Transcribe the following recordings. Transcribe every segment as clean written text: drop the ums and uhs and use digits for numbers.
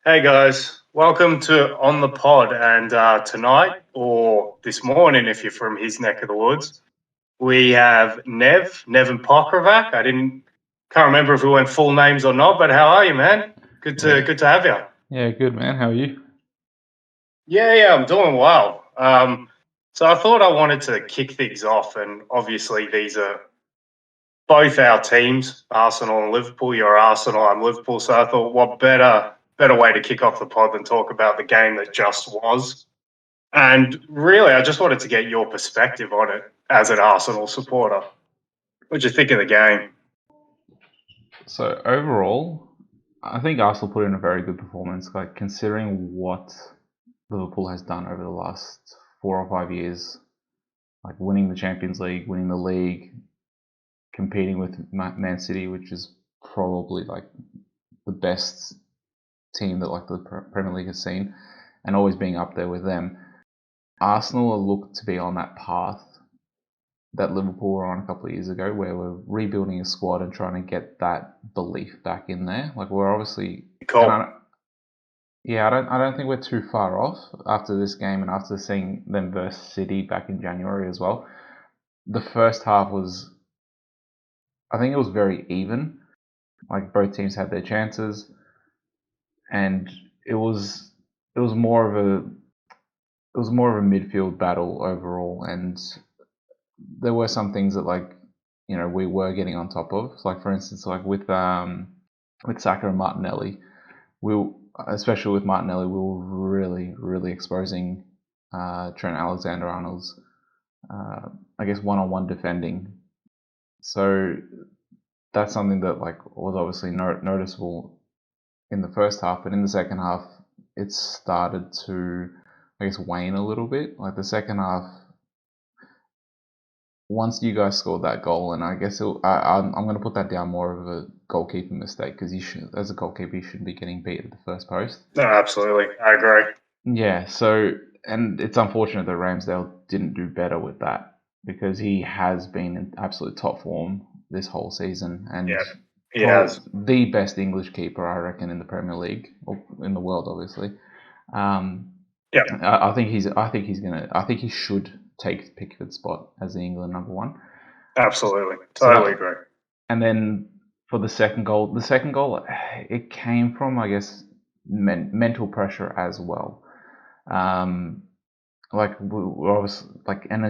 Hey guys, welcome to On the Pod. And tonight, or this morning, if you're from his neck of the woods, we have Nevin Pokrovac. Can't remember if we went full names or not, but how are you, man? Good to have you. Yeah, good man. How are you? Yeah, I'm doing well. So I thought I wanted to kick things off, and obviously these are both our teams, Arsenal and Liverpool. You're Arsenal, I'm Liverpool. So I thought, what better way to kick off the pod than talk about the game that just was. And really, I just wanted to get your perspective on it as an Arsenal supporter. What do you think of the game? So overall, I think Arsenal put in a very good performance. Like considering what Liverpool has done over the last 4 or 5 years, like winning the Champions League, winning the league, competing with Man City, which is probably like the best team that like the Premier League has seen, and always being up there with them. Arsenal look to be on that path that Liverpool were on a couple of years ago, where we're rebuilding a squad and trying to get that belief back in there. Like we're obviously, Cool. I don't think we're too far off after this game and after seeing them versus City back in January as well. The first half was, I think it was very even. Like both teams had their chances, and it was more of a midfield battle overall, and there were some things that we were getting on top of. Like for instance, like with Saka and Martinelli, especially with Martinelli, we were really exposing Trent Alexander-Arnold's one-on-one defending. So that's something that was obviously noticeable in the first half, but in the second half it started to wane a little bit. Like the second half, once you guys scored that goal, and I guess I'm going to put that down more of a goalkeeper mistake, because as a goalkeeper, you shouldn't be getting beat at the first post. No, absolutely. I agree. Yeah, so, and it's unfortunate that Ramsdale didn't do better with that, because he has been in absolute top form this whole season, and he has the best English keeper, I reckon, in the Premier League, or in the world, obviously. I think he should take Pickford's spot as the England number one. Absolutely. Totally agree. And then for the second goal, it came from, I guess, mental pressure as well. And it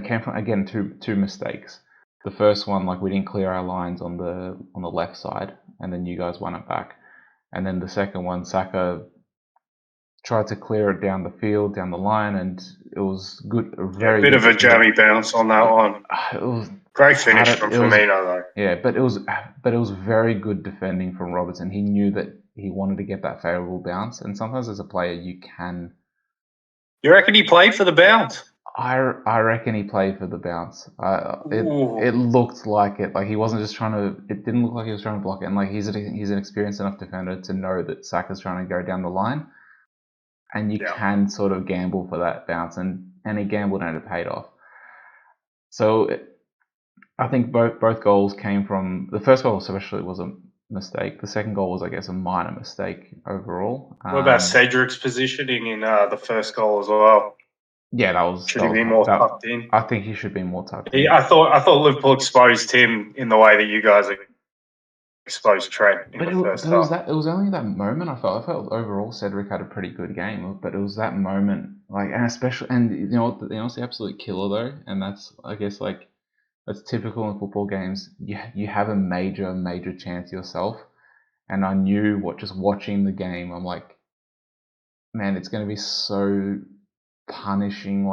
came from, again, two mistakes. The first one, we didn't clear our lines on the left side, and then you guys won it back. And then the second one, Saka tried to clear it down the field, down the line, and it was good. A bit of a jammy bounce on that one. It was great finish from Firmino, though. Yeah, but it was very good defending from Robertson. He knew that he wanted to get that favourable bounce, and sometimes as a player you can. You reckon he played for the bounce? I reckon he played for the bounce. It looked like it. Like he wasn't just trying to. It didn't look like he was trying to block it. And he's an experienced enough defender to know that Saka's trying to go down the line. And you can sort of gamble for that bounce, and he gambled and it paid off. So I think both goals came from, the first goal especially was a mistake. The second goal was, I guess, a minor mistake overall. What about Cedric's positioning in the first goal as well? Yeah, that was. Should he be more tucked in? I think he should be more tucked in. I thought Liverpool exposed him in the way that you guys exposed Trent in the first half. It was only that moment. I felt overall Cedric had a pretty good game, but it was that moment, and especially, and you know what's the absolute killer though, and that's, I guess, that's typical in football games. You have a major chance yourself, and I knew just watching the game, I'm like, man, it's going to be so punishing,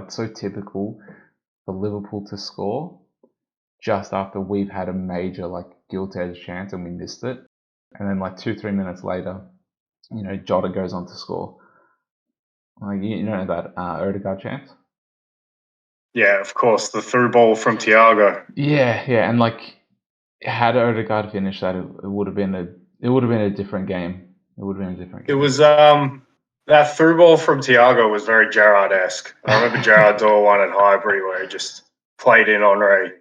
so typical for Liverpool to score just after we've had a major gilt-edged chance and we missed it, and then 2-3 minutes later, Jota goes on to score. That Odegaard chance. Yeah, of course, the through ball from Thiago. Yeah, and had Odegaard finished that, it would have been a different game. It would have been a different game. It was that through ball from Thiago was very Gerrard-esque. I remember Gerrard doing one at Highbury where he just played in Henry.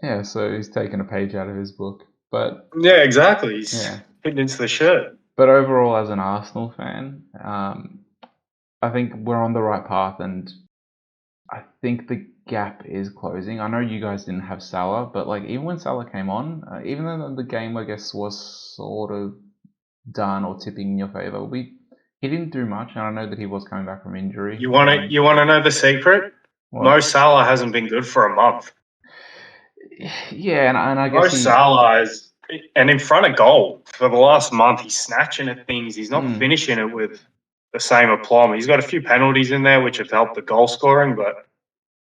Yeah, so he's taken a page out of his book, but yeah, exactly. He's fitting into the shirt. But overall, as an Arsenal fan, I think we're on the right path, and I think the gap is closing. I know you guys didn't have Salah, but like even when Salah came on, even though the game I guess was sort of done or tipping in your favour, he didn't do much, and I know that he was coming back from injury. You want to know the secret? Mo Salah hasn't been good for a month. Yeah, and I guess Mo Salah is, and in front of goal for the last month, he's snatching at things. He's not finishing it with the same aplomb. He's got a few penalties in there which have helped the goal scoring,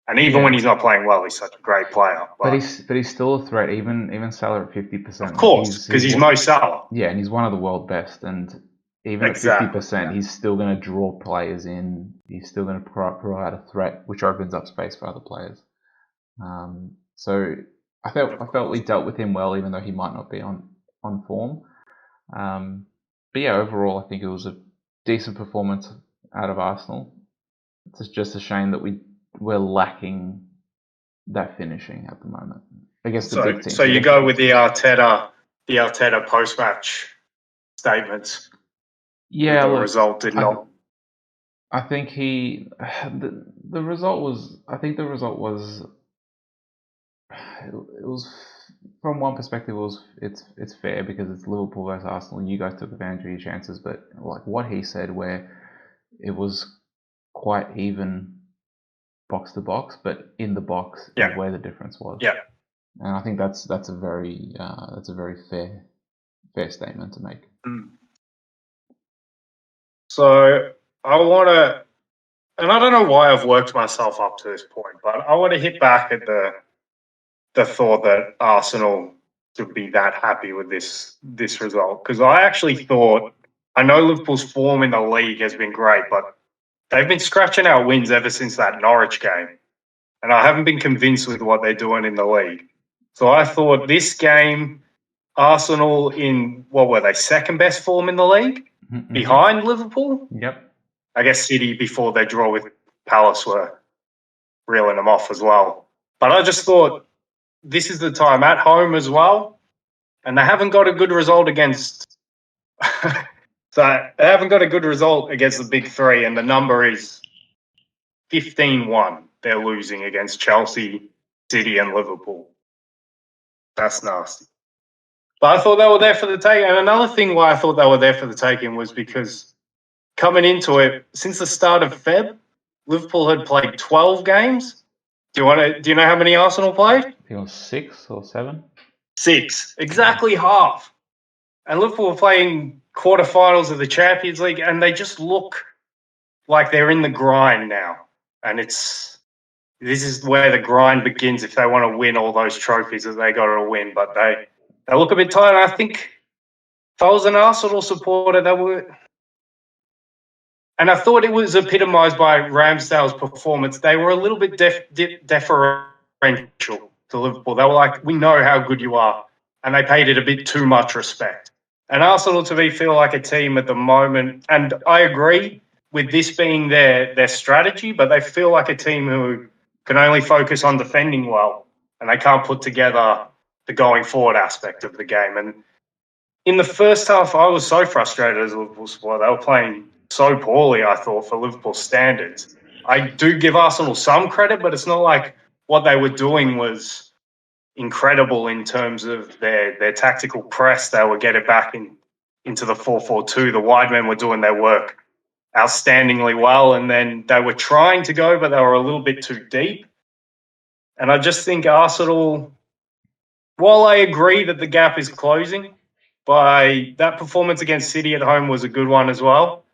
and even when he's not playing well, he's such a great player. But he's still a threat, even Salah at 50%. Of course, because he's Mo Salah. Yeah, and he's one of the world best, and even at 50%, he's still going to draw players in. He's still going to provide a threat, which opens up space for other players. So I felt we dealt with him well, even though he might not be on form. But yeah, overall, I think it was a decent performance out of Arsenal. It's just a shame that we're lacking that finishing at the moment. I guess the big team. So you go with the Arteta post-match statements. Yeah, the result did not. I think the result was. I think the result was. It was, from one perspective, it's fair because it's Liverpool versus Arsenal. You guys took advantage of your chances, but like what he said, where it was quite even box to box, but in the box is where the difference was. Yeah, and I think that's a very fair statement to make. So I want to, and I don't know why I've worked myself up to this point, but I want to hit back at the thought that Arsenal should be that happy with this result, because I actually thought, I know Liverpool's form in the league has been great, but they've been scratching out wins ever since that Norwich game, and I haven't been convinced with what they're doing in the league. So I thought this game, Arsenal in, what were they, second best form in the league, behind Liverpool? Yep. I guess City, before their draw with Palace, were reeling them off as well. But I just thought this is the time at home as well, and they haven't got a good result against. So they haven't got a good result against the big three, and the number is 15-1. They're losing against Chelsea, City, and Liverpool. That's nasty. But I thought they were there for the taking. And another thing why I thought they were there for the taking was because coming into it, since the start of Feb, Liverpool had played 12 games. Do you know how many Arsenal played? I think it was 6 or 7. 6, exactly half. And Liverpool were playing quarterfinals of the Champions League, and they just look like they're in the grind now. And this is where the grind begins if they want to win all those trophies that they got to win. But they look a bit tired. I think if I was an Arsenal supporter, they were. And I thought it was epitomised by Ramsdale's performance. They were a little bit deferential to Liverpool. They were like, we know how good you are. And they paid it a bit too much respect. And Arsenal, to me, feel like a team at the moment. And I agree with this being their strategy, but they feel like a team who can only focus on defending well. And they can't put together the going forward aspect of the game. And in the first half, I was so frustrated as a Liverpool supporter. They were playing so poorly, I thought, for Liverpool standards. I do give Arsenal some credit, but it's not like what they were doing was incredible in terms of their tactical press. They would get it back into the 4-4-2. The wide men were doing their work outstandingly well, and then they were trying to go, but they were a little bit too deep. And I just think Arsenal, while I agree that the gap is closing, by that performance against City at home was a good one as well.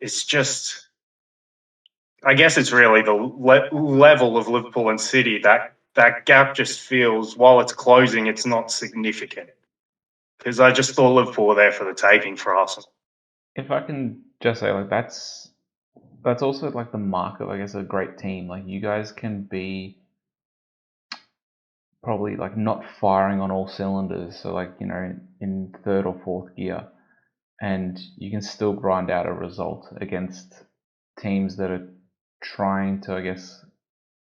It's just, I guess it's really the level of Liverpool and City. That gap just feels, while it's closing, it's not significant. Because I just thought Liverpool were there for the taking for Arsenal. If I can just say, like, that's also like the mark of, I guess, a great team. Like, you guys can be probably like not firing on all cylinders, so like, you know, in third or fourth gear, and you can still grind out a result against teams that are trying to, I guess,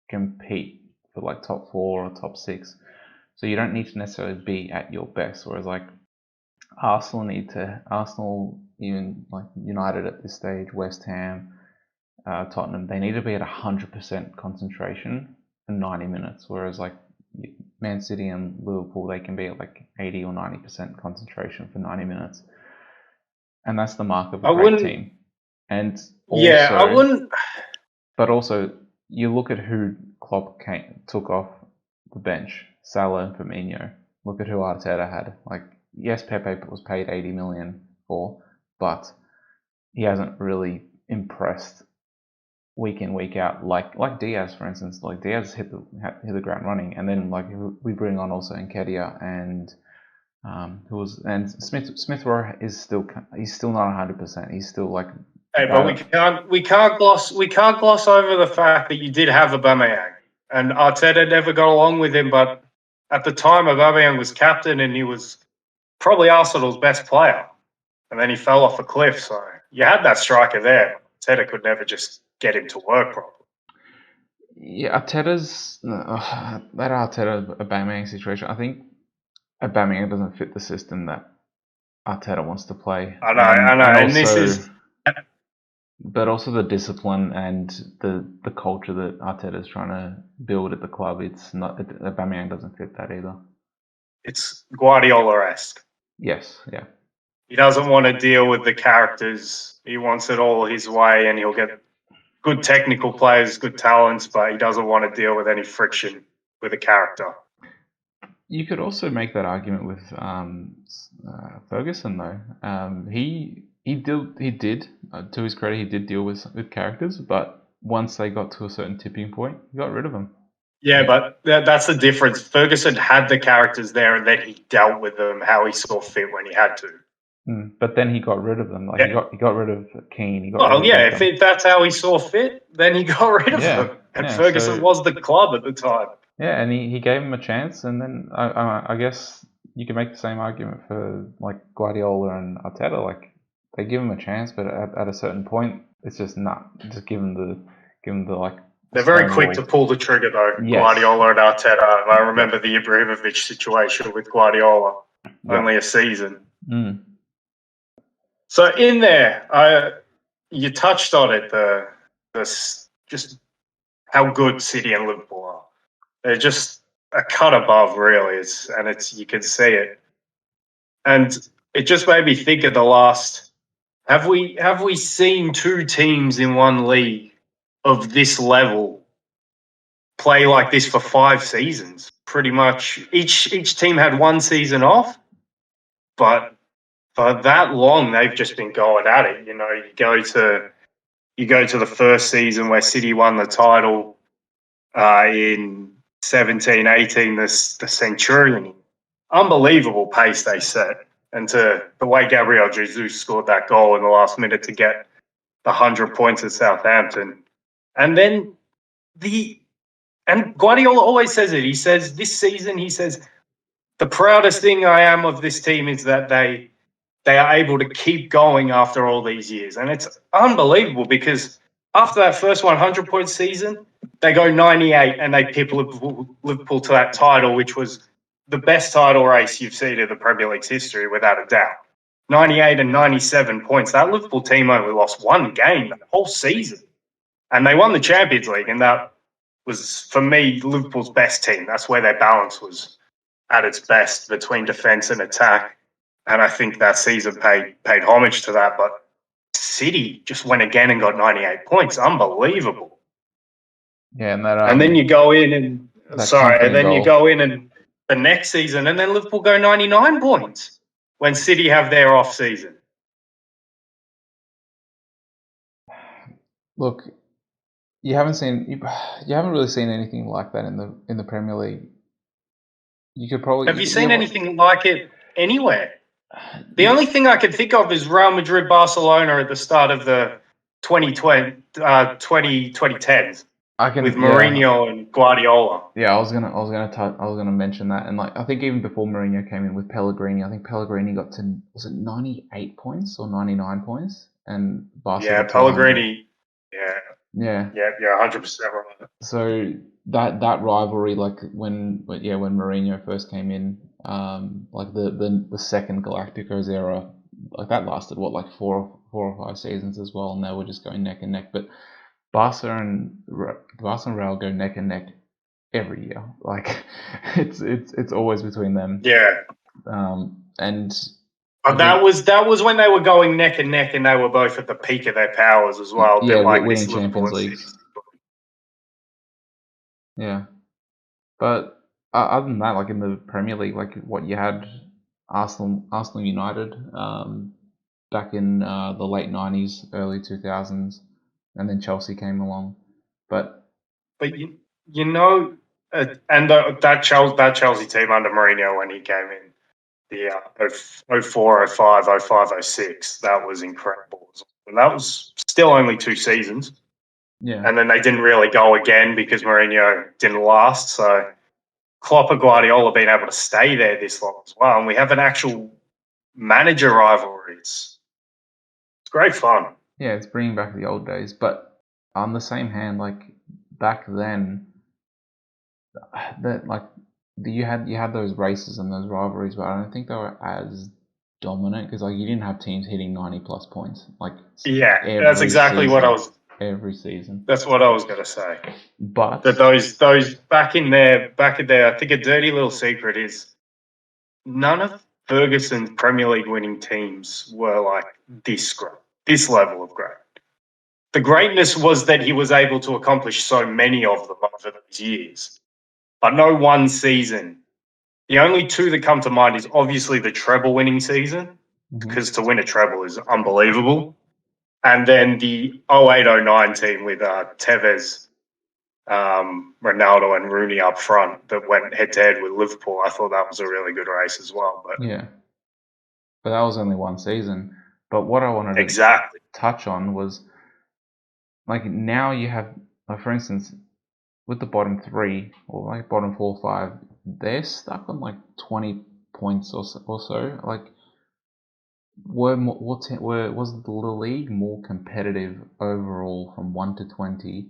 compete for like top 4 or top 6. So you don't need to necessarily be at your best. Whereas like Arsenal, even like United at this stage, West Ham, Tottenham, they need to be at 100% concentration for 90 minutes, whereas like Man City and Liverpool, they can be at like 80 or 90% concentration for 90 minutes. And that's the mark of a great team. And also, I wouldn't. But also, you look at who Klopp took off the bench, Salah and Firmino. Look at who Arteta had. Like, yes, Pepe was paid 80 million for, but he hasn't really impressed week in, week out. Like Diaz, for instance. Like Diaz hit the ground running, and then like we bring on also Nketiah and Smith Rowe is still not 100%. He's still like. Hey, but we can't gloss over the fact that you did have Aubameyang, and Arteta never got along with him. But at the time, Aubameyang was captain, and he was probably Arsenal's best player, and then he fell off a cliff. So you had that striker there. Arteta could never just get him to work properly. Yeah, that Arteta Aubameyang situation. I think Aubameyang doesn't fit the system that Arteta wants to play. I know, and this is. But also the discipline and the culture that Arteta is trying to build at the club. It's not. Aubameyang doesn't fit that either. It's Guardiola-esque. Yes, yeah. He doesn't want to deal with the characters. He wants it all his way, and he'll get good technical players, good talents, but he doesn't want to deal with any friction with a character. You could also make that argument with Ferguson, though. He did to his credit, he did deal with characters, but once they got to a certain tipping point, he got rid of them. Yeah, but that's the difference. Ferguson had the characters there, and then he dealt with them how he saw fit when he had to. But then he got rid of them. Like he got rid of Keane. If that's how he saw fit, then he got rid of them. And Ferguson was the club at the time. Yeah, and he gave him a chance, and then I guess you can make the same argument for like Guardiola and Arteta. Like they give him a chance, but at a certain point, it's just not. Just give him the like. They're very quick to pull the trigger, though. Yes. Guardiola and Arteta. I remember the Ibrahimovic situation with Guardiola, only a season. So in there, you touched on it. Just how good City and Liverpool are. They're just a cut above, really. You can see it, and it just made me think of the last. Have we seen two teams in one league of this level play like this for 5 seasons? Pretty much each team had one season off, but for that long they've just been going at it. You know, you go to the first season where City won the title in 17-18, the Centurion. Unbelievable pace they set. And to the way Gabriel Jesus scored that goal in the last minute to get the 100 points at Southampton. And then and Guardiola always says it. He says this season, the proudest thing I am of this team is that they are able to keep going after all these years. And it's unbelievable because after that first 100-point season, they go 98 and they pip Liverpool to that title, which was the best title race you've seen in the Premier League's history, without a doubt. 98 and 97 points. That Liverpool team only lost one game the whole season. And they won the Champions League, and that was, for me, Liverpool's best team. That's where their balance was at its best between defence and attack. And I think that season paid homage to that. But City just went again and got 98 points. Unbelievable. Yeah, and then you go in and you go in and the next season, and then Liverpool go 99 points when City have their off season. Look, you haven't really seen anything like that in the Premier League. You could probably have you seen anything like it anywhere? The only thing I can think of is Real Madrid, Barcelona at the start of the 2010s. With Mourinho and Guardiola. Yeah, I was gonna mention that, and like I think even before Mourinho came in with Pellegrini, I think Pellegrini got to 98 points or 99 points, and Barcelona. Yeah, Pellegrini. Yeah, you're 100% right. So that rivalry, like when Mourinho first came in, like the second Galacticos era, like that lasted like four or five seasons as well, and they were just going neck and neck. But Barca and Real go neck and neck every year. Like it's always between them. Yeah. And that was when they were going neck and neck, and they were both at the peak of their powers as well. Yeah, like winning Champions Leagues. Yeah, but other than that, like in the Premier League, like what you had Arsenal United back in the late 90s, early 2000s, and then Chelsea came along. But you know, and that Chelsea team under Mourinho when he came in, the 04, 05, 05, 06, that was incredible. And that was still only 2 seasons. Yeah. And then they didn't really go again because Mourinho didn't last. So Klopp and Guardiola been able to stay there this long as well. And we have an actual manager rivalry. It's great fun. Yeah, it's bringing back the old days. But on the same hand, like back then, that like you had those races and those rivalries, but I don't think they were as dominant because like you didn't have teams hitting 90+ points. Like that's exactly what I was. Every season. That's what I was going to say. But that those back in there, I think a dirty little secret is none of Ferguson's Premier League winning teams were like this great, this level of great. The greatness was that he was able to accomplish so many of them over those years, but no one season. The only 2 that come to mind is obviously the treble winning season, because to win a treble is unbelievable. And then the 08-09 team with Tevez, Ronaldo and Rooney up front that went head-to-head with Liverpool. I thought that was a really good race as well. But that was only one season. But what I wanted to touch on was, like, now you have, like, for instance, with the bottom 3 or like bottom 4 or 5, they're stuck on like 20 points or so. Like, was the league more competitive overall from 1 to 20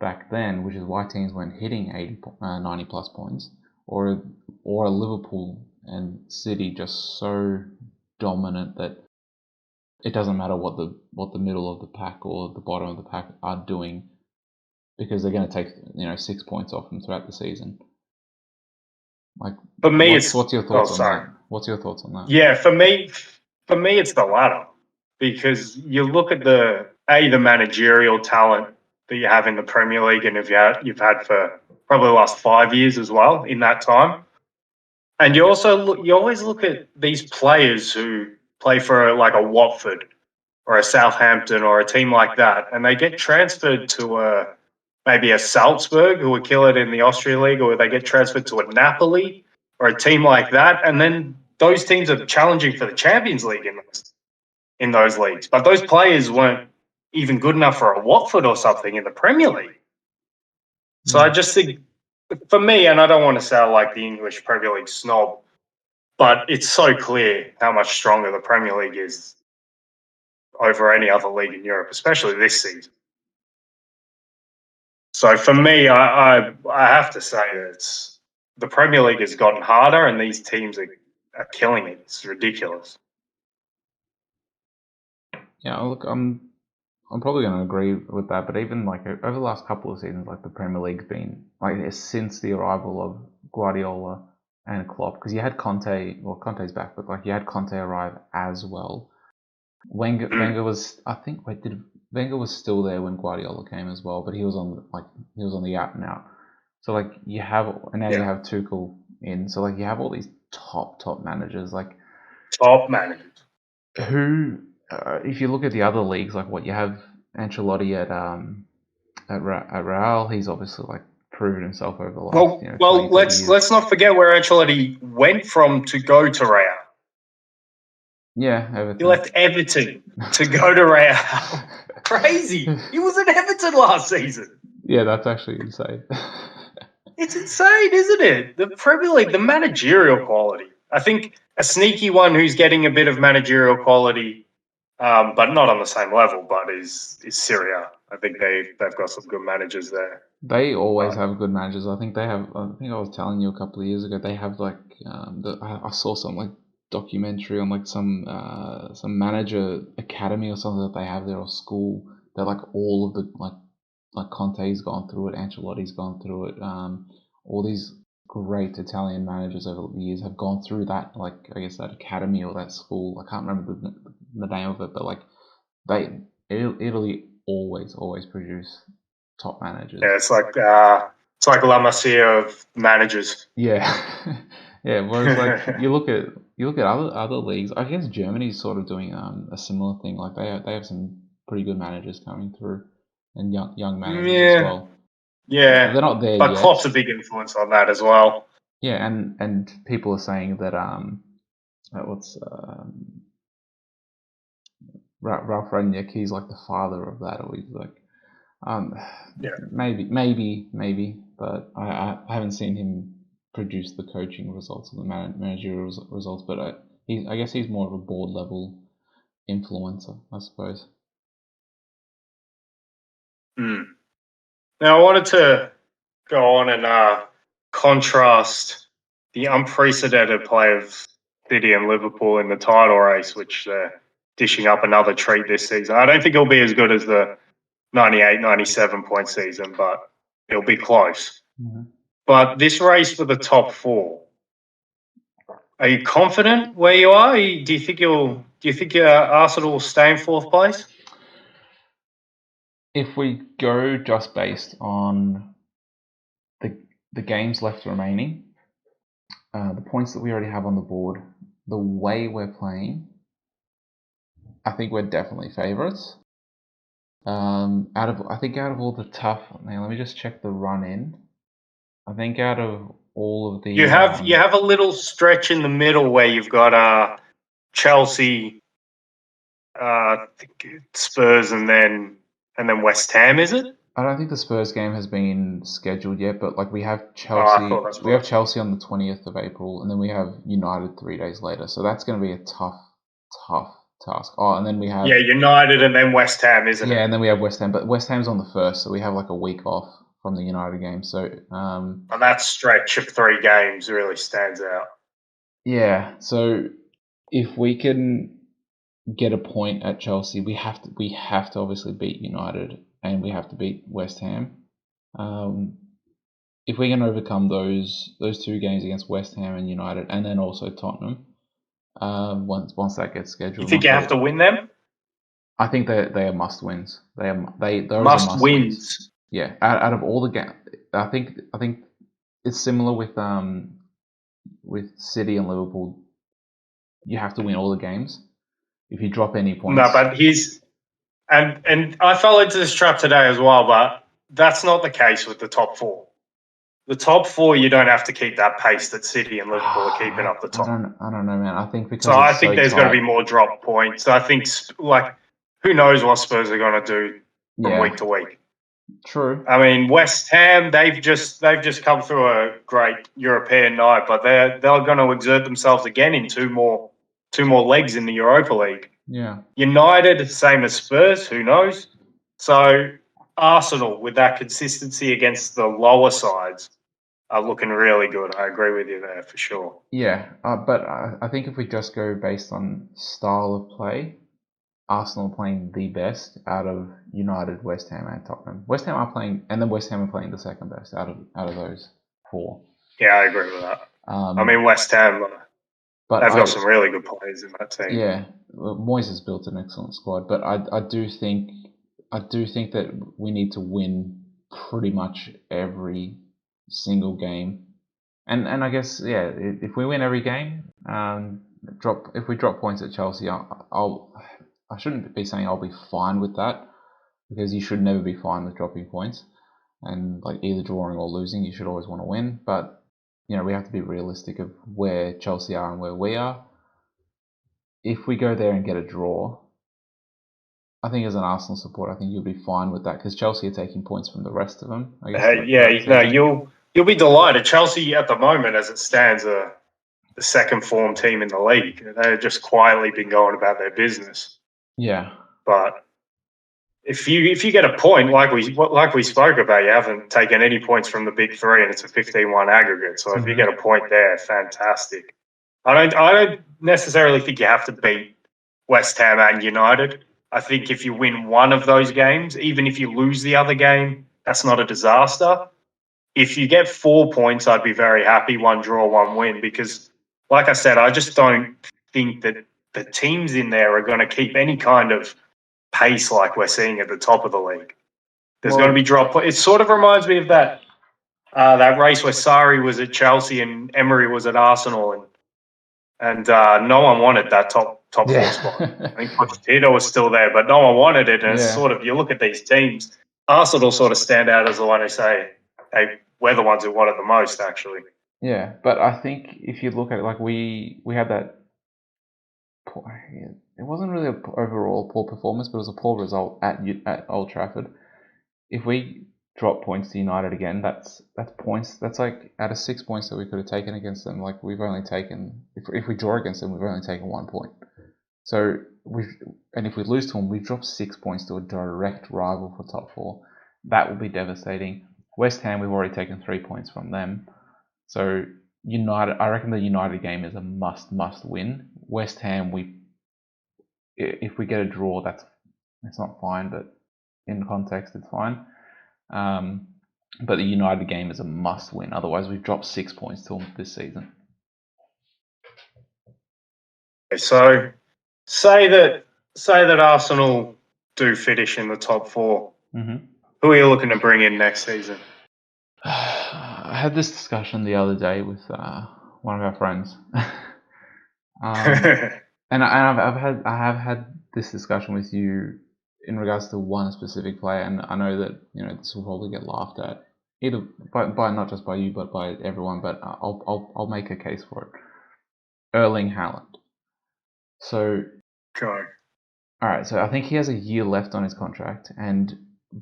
back then, which is why teams weren't hitting 90+ points, or are Liverpool and City just so dominant that it doesn't matter what the middle of the pack or the bottom of the pack are doing, because they're going to take 6 points off them throughout the season? Like, for me, what's your thoughts on that? What's your thoughts on that? Yeah, for me, it's the latter, because you look at the managerial talent that you have in the Premier League, and you've had for probably the last 5 years as well in that time, and you always look at these players who play for like a Watford or a Southampton or a team like that, and they get transferred to maybe a Salzburg, who would kill it in the Austrian League, or they get transferred to a Napoli or a team like that, and then those teams are challenging for the Champions League in those leagues. But those players weren't even good enough for a Watford or something in the Premier League. So I just think, for me, and I don't want to sound like the English Premier League snob, but it's so clear how much stronger the Premier League is over any other league in Europe, especially this season. So for me, I have to say that the Premier League has gotten harder, and these teams are killing it. It's ridiculous. Yeah, look, I'm probably going to agree with that, but even like over the last couple of seasons, like the Premier League's been like since the arrival of Guardiola and Klopp, because you had Conte. Well, Conte's back, but like you had Conte arrive as well. Wenger was, I think, Wenger was still there when Guardiola came as well, but he was on the out and out. So like you have Tuchel in, so like you have all these top managers, like top managers who. If you look at the other leagues, like what you have Ancelotti at Real, he's obviously like proven himself over the last. Well, let's not forget where Ancelotti went from to go to Real. Yeah, Everton. He left Everton to go to Real. Crazy. He was at Everton last season. Yeah, that's actually insane. It's insane, isn't it? The Premier League, the managerial quality. I think a sneaky one who's getting a bit of managerial quality but not on the same level. But is Syria? I think they've got some good managers there. They always have good managers. I think they have. I think I was telling you a couple of years ago. They have like I saw some like documentary on like some manager academy or something that they have there or school. They're like all of the like Conte's gone through it, Ancelotti's gone through it. All these great Italian managers over the years have gone through that, like I guess that academy or that school. I can't remember the name of it, but like Italy always produce top managers. Yeah, it's like La Masia of managers. Yeah, yeah. Whereas like you look at other leagues, I guess Germany's sort of doing a similar thing. Like they have some pretty good managers coming through and young managers as well. Yeah, they're not there but yet. Klopp's a big influence on that as well. Yeah, and people are saying that what's Ralph Rangnick, he's like the father of that, or he's like maybe, but I haven't seen him produce the coaching results or the managerial results. But I guess he's more of a board level influencer, I suppose. Now I wanted to go on and contrast the unprecedented play of City and Liverpool in the title race, which they're dishing up another treat this season. I don't think it'll be as good as the 98-97 point season, but it'll be close. Mm-hmm. But this race for the top four, are you confident where you are? Do you think Arsenal will stay in fourth place? If we go just based on the games left remaining, the points that we already have on the board, the way we're playing, I think we're definitely favourites. Out of all the tough, now let me just check the run in. I think out of all of the you have a little stretch in the middle where you've got Chelsea, Spurs, and then West Ham. Is it? I don't think the Spurs game has been scheduled yet, but like we have Chelsea. We have Chelsea on the 20th of April, and then we have United 3 days later. So that's going to be a tough task. Oh, and then we have United and then West Ham, isn't it? Yeah, and then we have West Ham, but West Ham's on the 1st, so we have like a week off from the United game. So and that stretch of 3 games really stands out. Yeah, so if we can get a point at Chelsea, we have to obviously beat United and we have to beat West Ham. If we can overcome those 2 games against West Ham and United, and then also Tottenham, once that gets scheduled, you think you have to win them? I think they are must wins. Those must wins. Yeah, out of all the games, I think it's similar with City and Liverpool. You have to win all the games. If you drop any points, no. But and I fell into this trap today as well. But that's not the case with the top 4. The top 4, you don't have to keep that pace that City and Liverpool are keeping up the top. I don't know, man. I think because I think there's going to be more drop points. I think who knows what Spurs are going to do from week to week. True. I mean, West Ham, they've just come through a great European night, but they're going to exert themselves again in two more legs in the Europa League. Yeah. United, same as Spurs, who knows? So Arsenal, with that consistency against the lower sides, are looking really good. I agree with you there for sure. Yeah, but I think if we just go based on style of play, Arsenal are playing the best out of United, West Ham, and Tottenham. West Ham are playing, and then West Ham are playing the second best out of those 4. Yeah, I agree with that. I mean, West Ham, but they've got some really good players in that team. Yeah, Moyes has built an excellent squad, but I do think that we need to win pretty much every single game, and I guess if we win every game, if we drop points at Chelsea, I shouldn't be saying I'll be fine with that, because you should never be fine with dropping points, and like either drawing or losing, you should always want to win. But we have to be realistic of where Chelsea are and where we are. If we go there and get a draw, I think as an Arsenal supporter, I think you'll be fine with that, because Chelsea are taking points from the rest of them. I guess you'll be delighted. Chelsea at the moment, as it stands, are the second form team in the league. They've just quietly been going about their business. Yeah. But if you get a point, like we spoke about, you haven't taken any points from the big three, and it's a 15-1 aggregate. So if you get a point there, fantastic. I don't necessarily think you have to beat West Ham and United. I think if you win one of those games, even if you lose the other game, that's not a disaster. If you get 4 points, I'd be very happy. 1 draw, 1 win, because, like I said, I just don't think that the teams in there are going to keep any kind of pace like we're seeing at the top of the league. There's going to be drop. It sort of reminds me of that race where Sarri was at Chelsea and Emery was at Arsenal, and no one wanted that top four spot. I think Pochettino was still there, but no one wanted it. And it's sort of, you look at these teams, Arsenal sort of stand out as the one who say, hey, we're the ones who want it the most, actually. Yeah, but I think if you look at it, like we had that, it wasn't really an overall poor performance, but it was a poor result at Old Trafford. If we drop points to United again, that's points. That's like out of 6 points that we could have taken against them. Like we've only taken, if we draw against them, we've only taken 1 point. So if we lose to them, we've dropped 6 points to a direct rival for top 4. That will be devastating. West Ham, we've already taken 3 points from them. So United, I reckon the United game is a must win. West Ham, if we get a draw, it's not fine, but in context, it's fine. But the United game is a must win. Otherwise, we've dropped 6 points to them this season. So say that Arsenal do finish in the top 4. Mm-hmm. Who are you looking to bring in next season? I had this discussion the other day with one of our friends, and I have had this discussion with you in regards to one specific player, and I know that this will probably get laughed at, either by not just by you but by everyone. But I'll make a case for it. Erling Haaland. So, go. All right. So I think he has a year left on his contract, and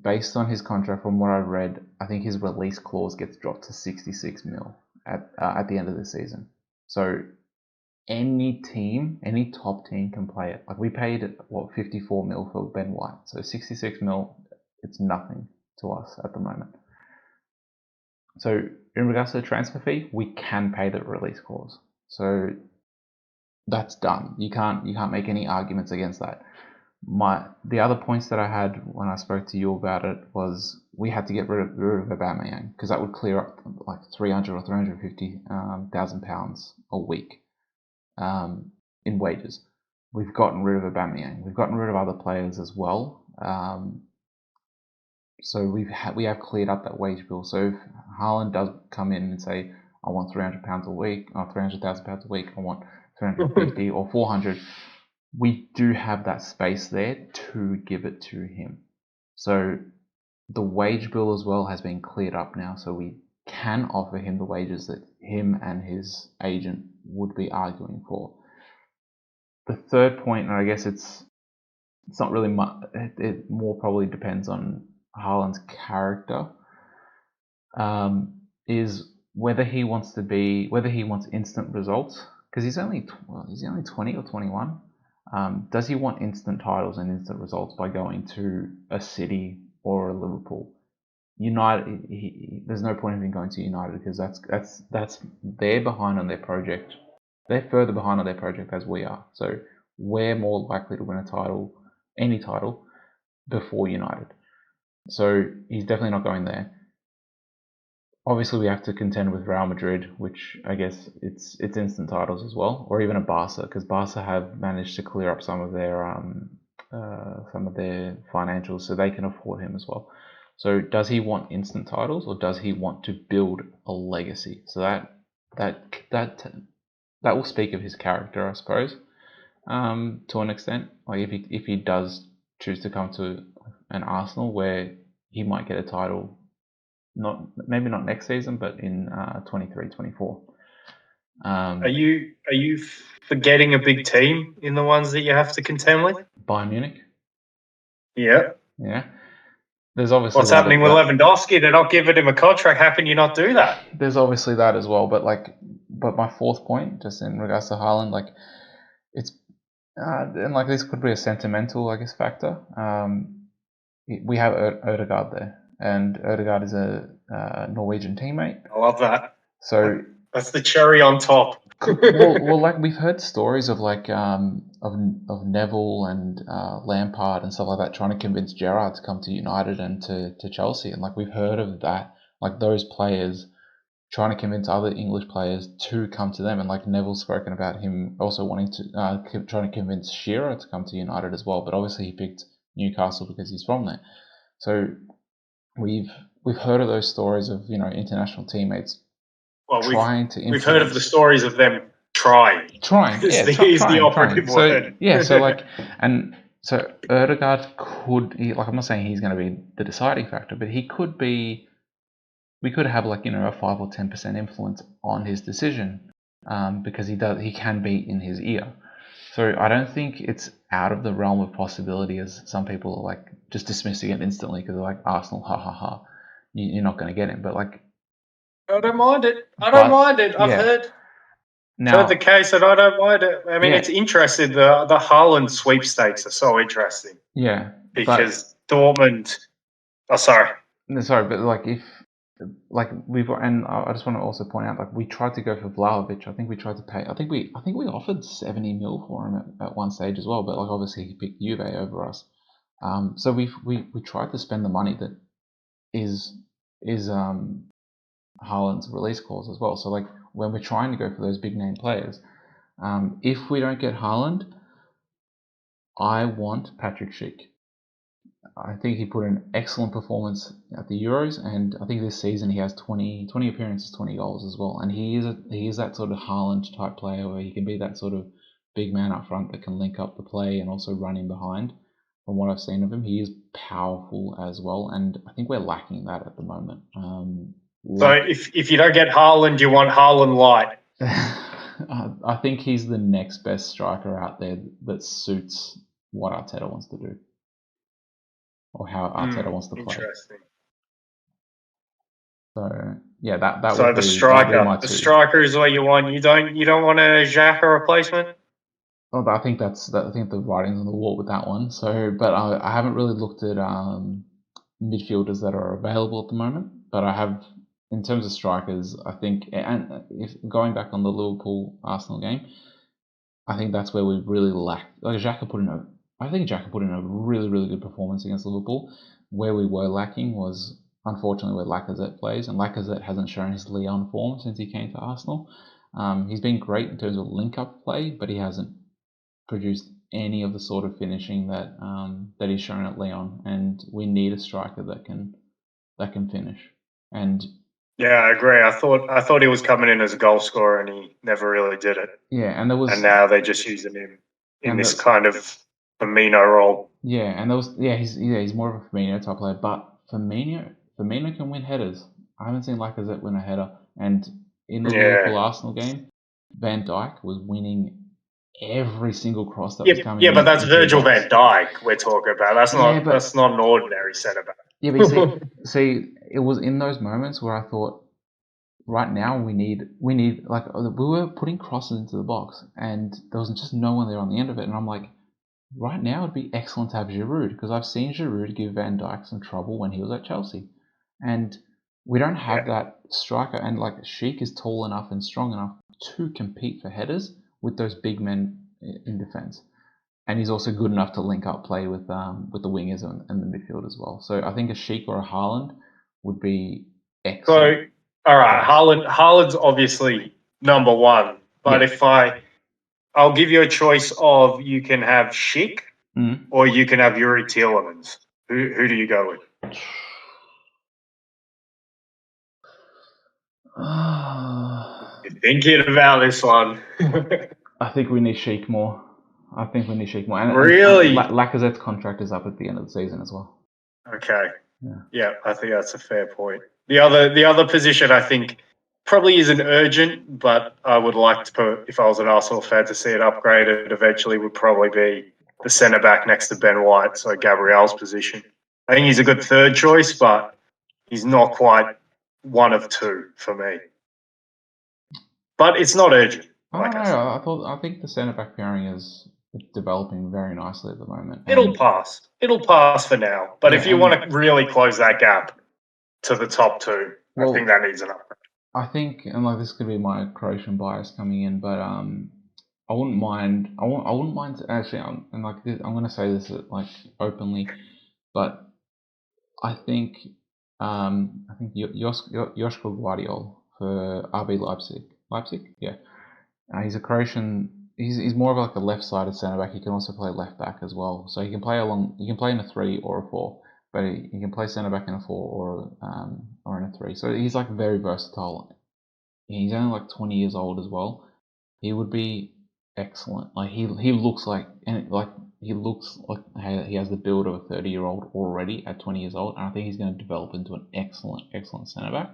based on his contract, from what I've read, I think his release clause gets dropped to 66 mil at the end of the season. So any top team can play it. Like we paid 54 mil for Ben White, so 66 mil, it's nothing to us at the moment. So in regards to the transfer fee, we can pay the release clause. So that's done. You can't make any arguments against that. The other points that I had when I spoke to you about it was we had to get rid of Aubameyang, because that would clear up like 300 or 350,000 pounds a week in wages. We've gotten rid of Aubameyang. We've gotten rid of other players as well. So we have cleared up that wage bill. So if Haaland does come in and say, I want £300 a week, or 300,000 pounds a week, I want 350 or 400. We do have that space there to give it to him. So the wage bill as well has been cleared up now, so we can offer him the wages that him and his agent would be arguing for. The third point, and I guess it's not really much, it more probably depends on Haaland's character, is whether he wants instant results, because he's only 20 or 21. Does he want instant titles and instant results by going to a City or a Liverpool? United, there's no point in him going to United, because that's they're behind on their project. They're further behind on their project as we are. So we're more likely to win a title, any title, before United. So he's definitely not going there. Obviously, we have to contend with Real Madrid, which I guess it's instant titles as well, or even a Barca, because Barca have managed to clear up some of their financials, so they can afford him as well. So, does he want instant titles, or does he want to build a legacy? So that will speak of his character, I suppose, to an extent. Like if he does choose to come to an Arsenal where he might get a title. Maybe not next season, but in 23-24. Are you forgetting a big team in the ones that you have to contend with? Bayern Munich. Yeah. There's obviously what's happening with Lewandowski. They're not giving him a contract. How can you not do that? There's obviously that as well, but my fourth point, just in regards to Haaland, And like this could be a sentimental, I guess, factor. We have Odegaard there, and Odegaard is a Norwegian teammate. I love that. So that's the cherry on top. well, like we've heard stories of like of Neville and Lampard and stuff like that trying to convince Gerrard to come to United and to Chelsea, and like we've heard of that, like those players trying to convince other English players to come to them, and like Neville's spoken about him also wanting to trying to convince Shearer to come to United as well, but obviously he picked Newcastle because he's from there. So we've heard of those stories of international teammates trying to influence. We've heard of the stories of them trying. Yeah, is the operative word. So like, and so Odegaard could, like, I'm not saying he's going to be the deciding factor, but he could be. We could have like a 5 or 10% influence on his decision, because he can be in his ear. So I don't think it's out of the realm of possibility, as some people are like just dismissing it instantly because they're like, Arsenal, ha ha ha, you're not going to get him. But like, I don't mind it. I've heard. Now, the case that I don't mind it. I mean, it's interesting. The Haaland sweepstakes are so interesting. Yeah, because Dortmund. Oh, sorry. Sorry, but like if. Like and I just want to also point out, like we tried to go for Vlahovic. I think we tried to pay. I think we offered 70 mil for him at one stage as well. But like obviously he picked Juve over us. So we tried to spend the money that is Haaland's release clause as well. So like when we're trying to go for those big name players, if we don't get Haaland, I want Patrick Schick. I think he put in an excellent performance at the Euros, and I think this season he has 20 appearances, 20 goals as well. And he is that sort of Haaland type player where he can be that sort of big man up front that can link up the play and also run in behind. From what I've seen of him, he is powerful as well, and I think we're lacking that at the moment. So if you don't get Haaland, you want Haaland light. I think he's the next best striker out there that suits what Arteta wants to do, or how Arteta wants to play. Interesting. So yeah, that. So the striker is what you want. You don't want a Xhaka replacement. Well, I think the writing's on the wall with that one. So, but I haven't really looked at midfielders that are available at the moment. But I have, in terms of strikers, I think, and if going back on the Liverpool Arsenal game, I think that's where we really lacked. Like Xhaka put in a really, really good performance against Liverpool. Where we were lacking was, unfortunately, where Lacazette plays, and Lacazette hasn't shown his Lyon form since he came to Arsenal. He's been great in terms of link-up play, but he hasn't produced any of the sort of finishing that he's shown at Lyon, and we need a striker that can finish. And yeah, I agree. I thought he was coming in as a goal scorer, and he never really did it. Yeah, and now they're just using him in this kind of Firmino role. Yeah, and he's more of a Firmino type player, but Firmino can win headers. I haven't seen Lacazette win a header, and in the Liverpool Arsenal game, Van Dijk was winning every single cross that was coming. Yeah, but that's Virgil van Dijk we're talking about. That's not an ordinary centre back. Yeah, but see, it was in those moments where I thought, right now we need like we were putting crosses into the box, and there was just no one there on the end of it, and I'm like, right now it'd be excellent to have Giroud, because I've seen Giroud give Van Dijk some trouble when he was at Chelsea, and we don't have that striker. And like Sheik is tall enough and strong enough to compete for headers with those big men in defence, and he's also good enough to link up play with the wingers and the midfield as well. So I think a Sheik or a Haaland would be excellent. So all right, Haaland's obviously number one, but if I'll give you a choice of, you can have Sheik or you can have Yuri Tielemans. Who do you go with? You're thinking about this one. I think we need Sheik more. And really? Lacazette's contract is up at the end of the season as well. Okay. Yeah, I think that's a fair point. The other position, I think, probably isn't urgent, but I would like to put, if I was an Arsenal fan, to see it upgraded eventually, would probably be the centre-back next to Ben White, so Gabriel's position. I think he's a good third choice, but he's not quite one of two for me. But it's not urgent. I think the centre-back pairing is developing very nicely at the moment. It'll pass. It'll pass for now. But if you want to really close that gap to the top two, I think that needs an upgrade. I think, and like this could be my Croatian bias coming in, but I wouldn't mind. I wouldn't mind actually. And like this, I'm going to say this like openly, but I think Joško Gvardiol for RB Leipzig. Leipzig, yeah. He's a Croatian. He's more of like a left-sided centre back. He can also play left back as well. So he can play along. He can play in a 3 or a 4, but he can play centre back in a 4 or in a 3. So he's like very versatile. He's only like 20 years old as well. He would be excellent. Like he looks like he looks like he has the build of a 30-year-old already at 20 years old, and I think he's going to develop into an excellent centre back.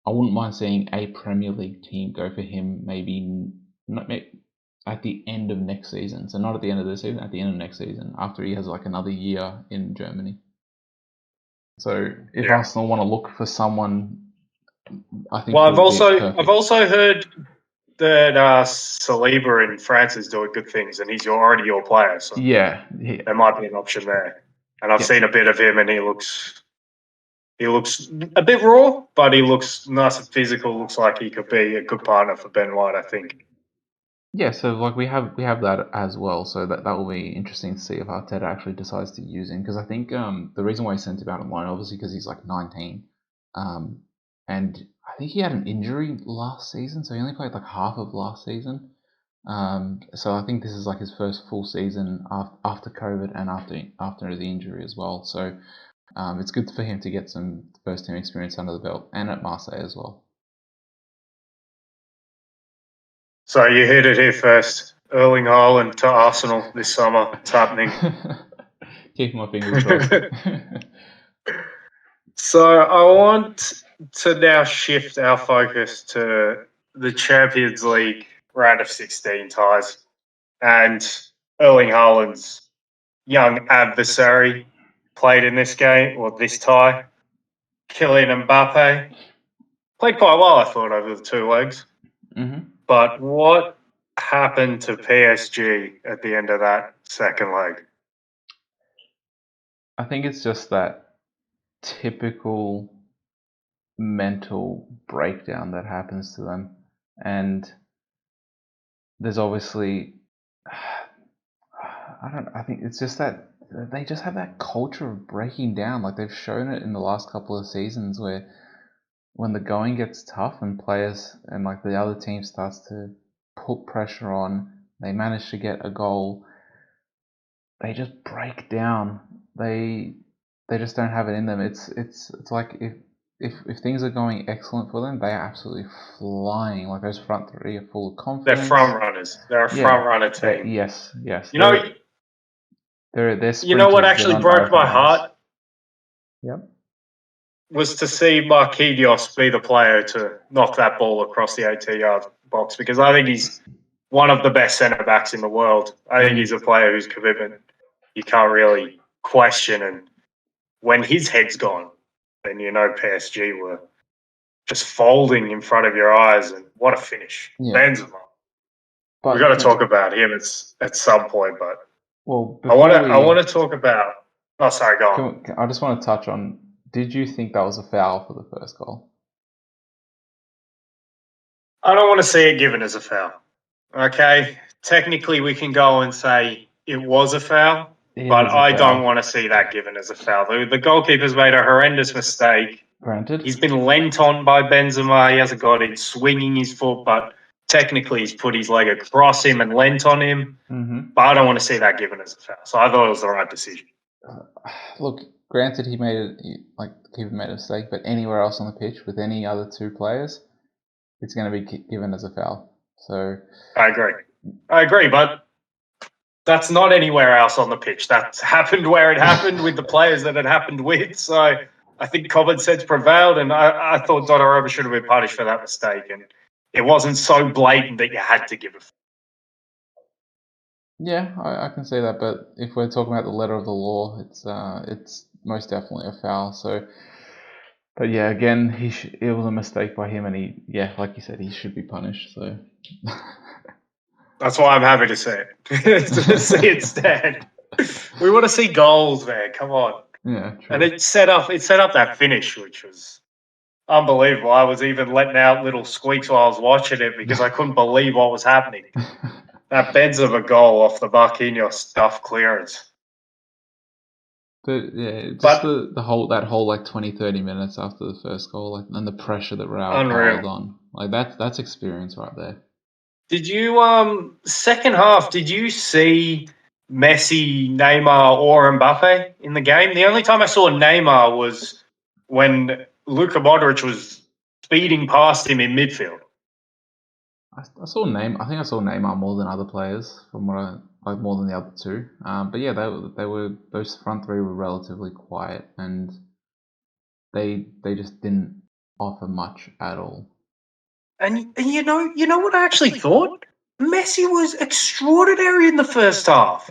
I wouldn't mind seeing a Premier League team go for him maybe at the end of next season. So not at the end of this season, at the end of next season, after he has like another year in Germany. So if Arsenal want to look for someone, I think. Well, I've also heard that Saliba in France is doing good things, and he's already your player. So there might be an option there. And I've seen a bit of him, and he looks a bit raw, but he looks nice and physical. Looks like he could be a good partner for Ben White, I think. Yeah, so like we have that as well. So that will be interesting to see if Arteta actually decides to use him, because I think the reason why he sent him out on loan, obviously because he's like 19, and I think he had an injury last season, so he only played like half of last season. So I think this is like his first full season after COVID and after the injury as well. So it's good for him to get some first team experience under the belt, and at Marseille as well. So you heard it here first. Erling Haaland to Arsenal this summer. It's happening. Keep my fingers crossed. So I want to now shift our focus to the Champions League round of 16 ties, and Erling Haaland's young adversary played in this game, or this tie. Kylian Mbappe played quite well, I thought, over the 2 legs. Mm-hmm. But what happened to PSG at the end of that second leg? I think it's just that typical mental breakdown that happens to them. And there's obviously, I think it's just that they just have that culture of breaking down. Like they've shown it in the last couple of seasons where when the going gets tough and players and like the other team starts to put pressure on, they manage to get a goal, they just break down. They just don't have it in them. It's like if things are going excellent for them, they are absolutely flying. Like those front three are full of confidence. They're front runners. They're a front runner team. Yes. You know, they're you know what actually broke my heart? Yep. Was to see Marquinhos be the player to knock that ball across the 18-yard box, because I think he's one of the best centre-backs in the world. I think he's a player whose commitment you can't really question. And when his head's gone, then you know PSG were just folding in front of your eyes. And what a finish. Benzema. We've got to talk about him at some point. But I want to talk about... Oh, sorry, go on. I just want to touch on... Did you think that was a foul for the first goal? I don't want to see it given as a foul. Okay? Technically, we can go and say it was a foul, but I don't want to see that given as a foul. The goalkeeper's made a horrendous mistake. Granted. He's been lent on by Benzema. He hasn't got it swinging his foot, but technically he's put his leg across him and lent on him. Mm-hmm. But I don't want to see that given as a foul. So I thought it was the right decision. Look, granted, he made a mistake, but anywhere else on the pitch with any other 2 players, it's going to be given as a foul. So I agree, but that's not anywhere else on the pitch. That's happened where it happened with the players that it happened with. So I think common sense prevailed, and I thought Donnarumma should have been punished for that mistake, and it wasn't so blatant that you had to give a foul. Yeah, I can see that, but if we're talking about the letter of the law, it's most definitely a foul. So, but yeah, again, it was a mistake by him, and like you said, he should be punished. So, That's why I'm happy to see it. To see it stand. We want to see goals, man. Come on. Yeah, true. And it set up that finish, which was unbelievable. I was even letting out little squeaks while I was watching it because I couldn't believe what was happening. That Benzema goal off the Marquinhos stuff clearance. But yeah, just the whole like 20-30 minutes after the first goal, like, and the pressure that Real piled on, like that's experience right there. Did you second half? Did you see Messi, Neymar, or Mbappe in the game? The only time I saw Neymar was when Luka Modric was speeding past him in midfield. I saw Neymar. I think I saw Neymar more than other players, from what more than the other two. But yeah, they were those front three were relatively quiet, and they just didn't offer much at all. And you know what I actually thought? Messi was extraordinary in the first half.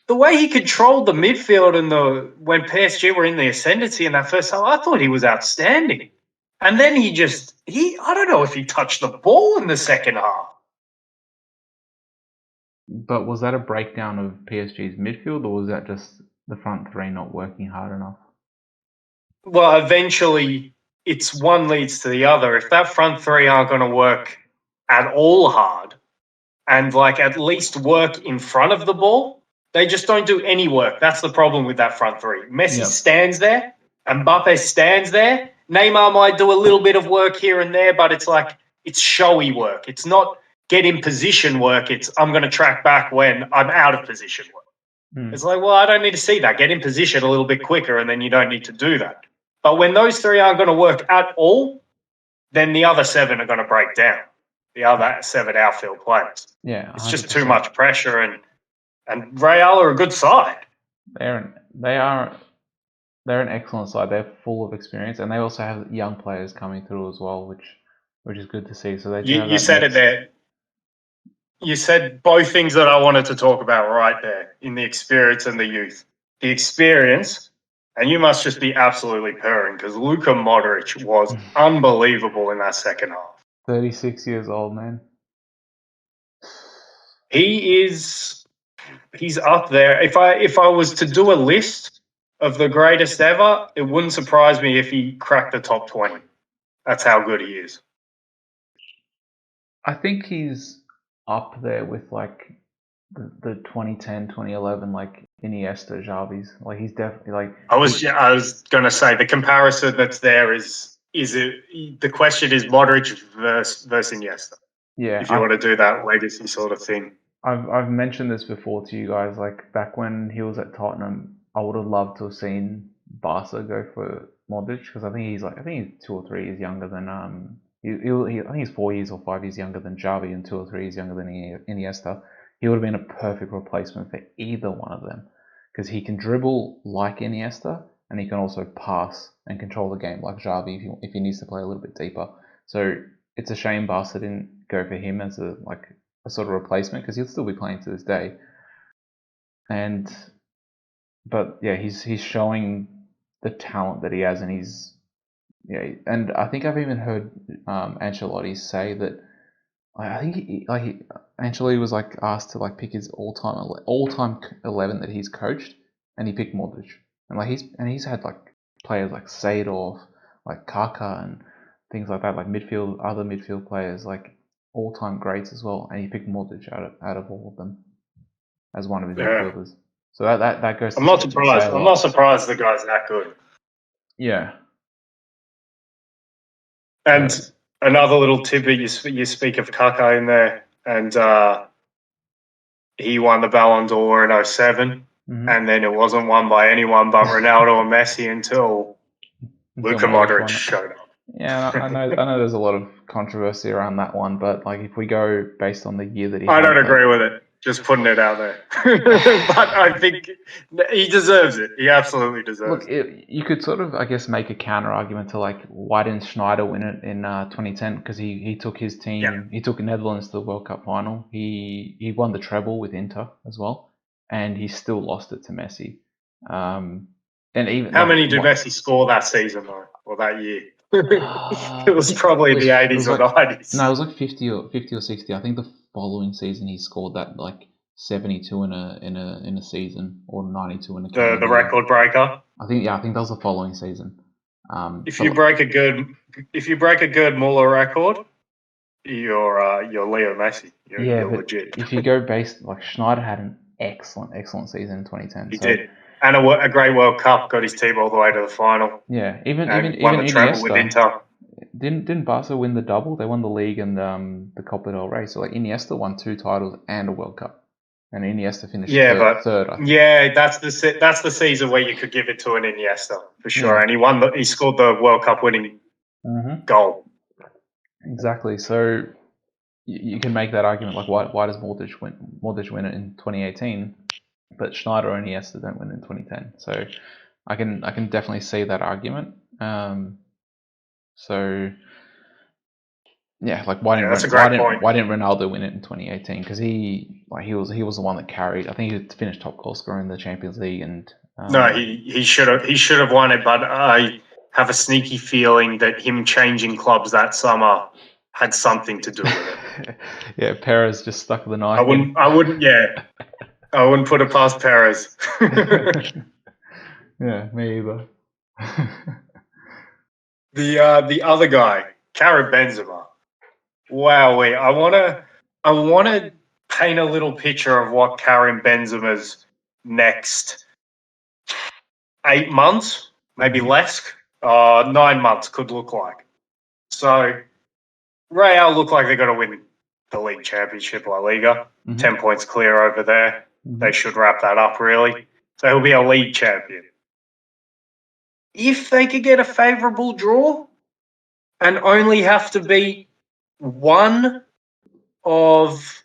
The way he controlled the midfield and when PSG were in the ascendancy in that first half, I thought he was outstanding. And then I don't know if he touched the ball in the second half. But was that a breakdown of PSG's midfield, or was that just the front three not working hard enough? Well, eventually, it's one leads to the other. If that front three aren't going to work at all hard and like at least work in front of the ball, they just don't do any work. That's the problem with that front three. Messi stands there, Mbappe stands there. Neymar might do a little bit of work here and there, but it's showy work. It's not get in position work. It's I'm going to track back when I'm out of position work. It's like, well, I don't need to see that. Get in position a little bit quicker, and then you don't need to do that. But when those three aren't going to work at all, then the other seven are going to break down. The other seven outfield players. Yeah, 100%. It's just too much pressure, and Real are a good side. They're an excellent side. They're full of experience, and they also have young players coming through as well, which is good to see. So you said it there. You said both things that I wanted to talk about right there in the experience and the youth. The experience, and you must just be absolutely purring because Luka Modric was unbelievable in that second half. 36 years old, man. He's up there. If I was to do a list of the greatest ever, it wouldn't surprise me if he cracked the top 20. That's how good he is. I think he's up there with like the 2010, 2011, like Iniesta, Xavi's. Like he's definitely like. I was gonna say the comparison that's there is it. The question is Modric versus Iniesta. Yeah, if you want to do that legacy sort of thing. I've mentioned this before to you guys. Like back when he was at Tottenham, I would have loved to have seen Barca go for Modric because I think he's 2 or 3 years younger than I think he's 4 years or 5 years younger than Xavi and 2 or 3 years younger than Iniesta. He would have been a perfect replacement for either one of them because he can dribble like Iniesta and he can also pass and control the game like Xavi if he needs to play a little bit deeper. So it's a shame Barca didn't go for him as a sort of replacement because he'll still be playing to this day. But yeah, he's showing the talent that he has, and and I think I've even heard Ancelotti say that. I think Ancelotti was like asked to like pick his all-time 11 that he's coached, and he picked Modric, and he's had like players like Seedorf, like Kaká, and things like that, like other midfield players, like all-time greats as well, and he picked Modric out of all of them as one of his midfielders. So that goes. I'm not surprised. I'm not surprised the guy's that good. Yeah. And another little tidbit: you speak of Kaká in there, and he won the Ballon d'Or in 2007, and then it wasn't won by anyone but Ronaldo and Messi until Luka Modric showed up. Yeah, I know there's a lot of controversy around that one, but like if we go based on the year that he I don't agree with it. Just putting it out there. But I think he deserves it. He absolutely deserves it. Look, you could sort of, I guess, make a counter argument to like, why didn't Schneider win it in 2010? Because he took his team, he took Netherlands to the World Cup final. He won the treble with Inter as well, and he still lost it to Messi. And even how many did Messi score that season though, or that year? It was probably the 80s or 90s. No, it was like 50 or 60. I think the following season he scored that like 72 in a season, or 92 in a calendar The year. record breaker. I think that was the following season. If you break a Gerd Muller record, you're Leo Messi. You're legit. If you go based, like, Schneider had an excellent season in 2010. He did, and a great World Cup, got his team all the way to the final. Yeah, even won the treble with Inter. Didn't Barca win the double? They won the league and the Copa del Rey. So like Iniesta won 2 titles and a World Cup, and Iniesta finished third. That's the season where you could give it to an Iniesta for sure, and he scored the World Cup winning goal. Exactly. So you can make that argument, like, why does Modric win it in 2018, but Schneider or Iniesta don't win in 2010? So I can definitely see that argument. So yeah, like, why didn't Ronaldo win it in 2018? Because he was the one that carried. I think he finished top goal scorer in the Champions League, and no, he should have won it. But I have a sneaky feeling that him changing clubs that summer had something to do with it. Yeah, Perez just stuck the knife. I wouldn't put it past Perez. Yeah, me either. The other guy, Karim Benzema. Wow, I wanna paint a little picture of what Karim Benzema's next 8 months, maybe less, 9 months could look like. So Real look like they're going to win the league championship, La Liga. 10 points clear over there. They should wrap that up, really. So he'll be a league champion. If they could get a favourable draw and only have to beat one of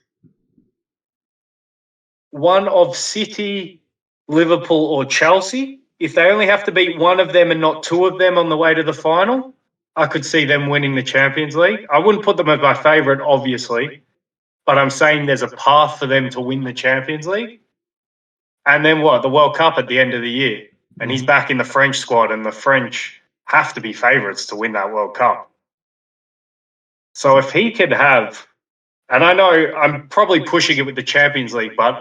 City, Liverpool, or Chelsea, if they only have to beat one of them and not 2 of them on the way to the final, I could see them winning the Champions League. I wouldn't put them as my favourite, obviously, but I'm saying there's a path for them to win the Champions League. And then the World Cup at the end of the year. And he's back in the French squad, and the French have to be favourites to win that World Cup. So if he could have, and I know I'm probably pushing it with the Champions League, but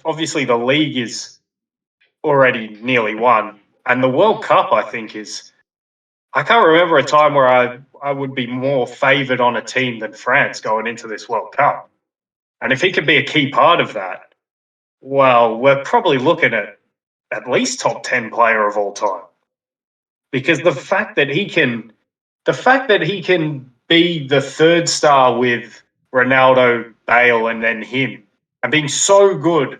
obviously the league is already nearly won. And the World Cup, I think, I can't remember a time where I would be more favoured on a team than France going into this World Cup. And if he could be a key part of that, well, we're probably looking at least top 10 player of all time. Because the fact that he can be the third star with Ronaldo, Bale, and then him, and being so good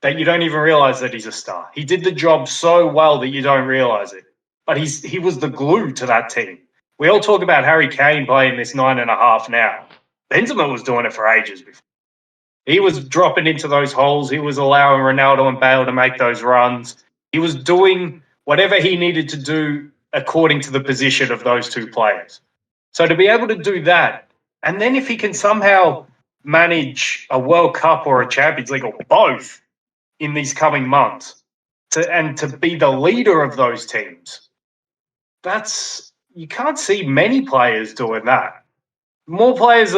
that you don't even realise that he's a star. He did the job so well that you don't realise it. But he was the glue to that team. We all talk about Harry Kane playing this 9.5 now. Benzema was doing it for ages before. He was dropping into those holes. He was allowing Ronaldo and Bale to make those runs. He was doing whatever he needed to do according to the position of those 2 players. So to be able to do that, and then if he can somehow manage a World Cup or a Champions League or both in these coming months, to be the leader of those teams, you can't see many players doing that. More players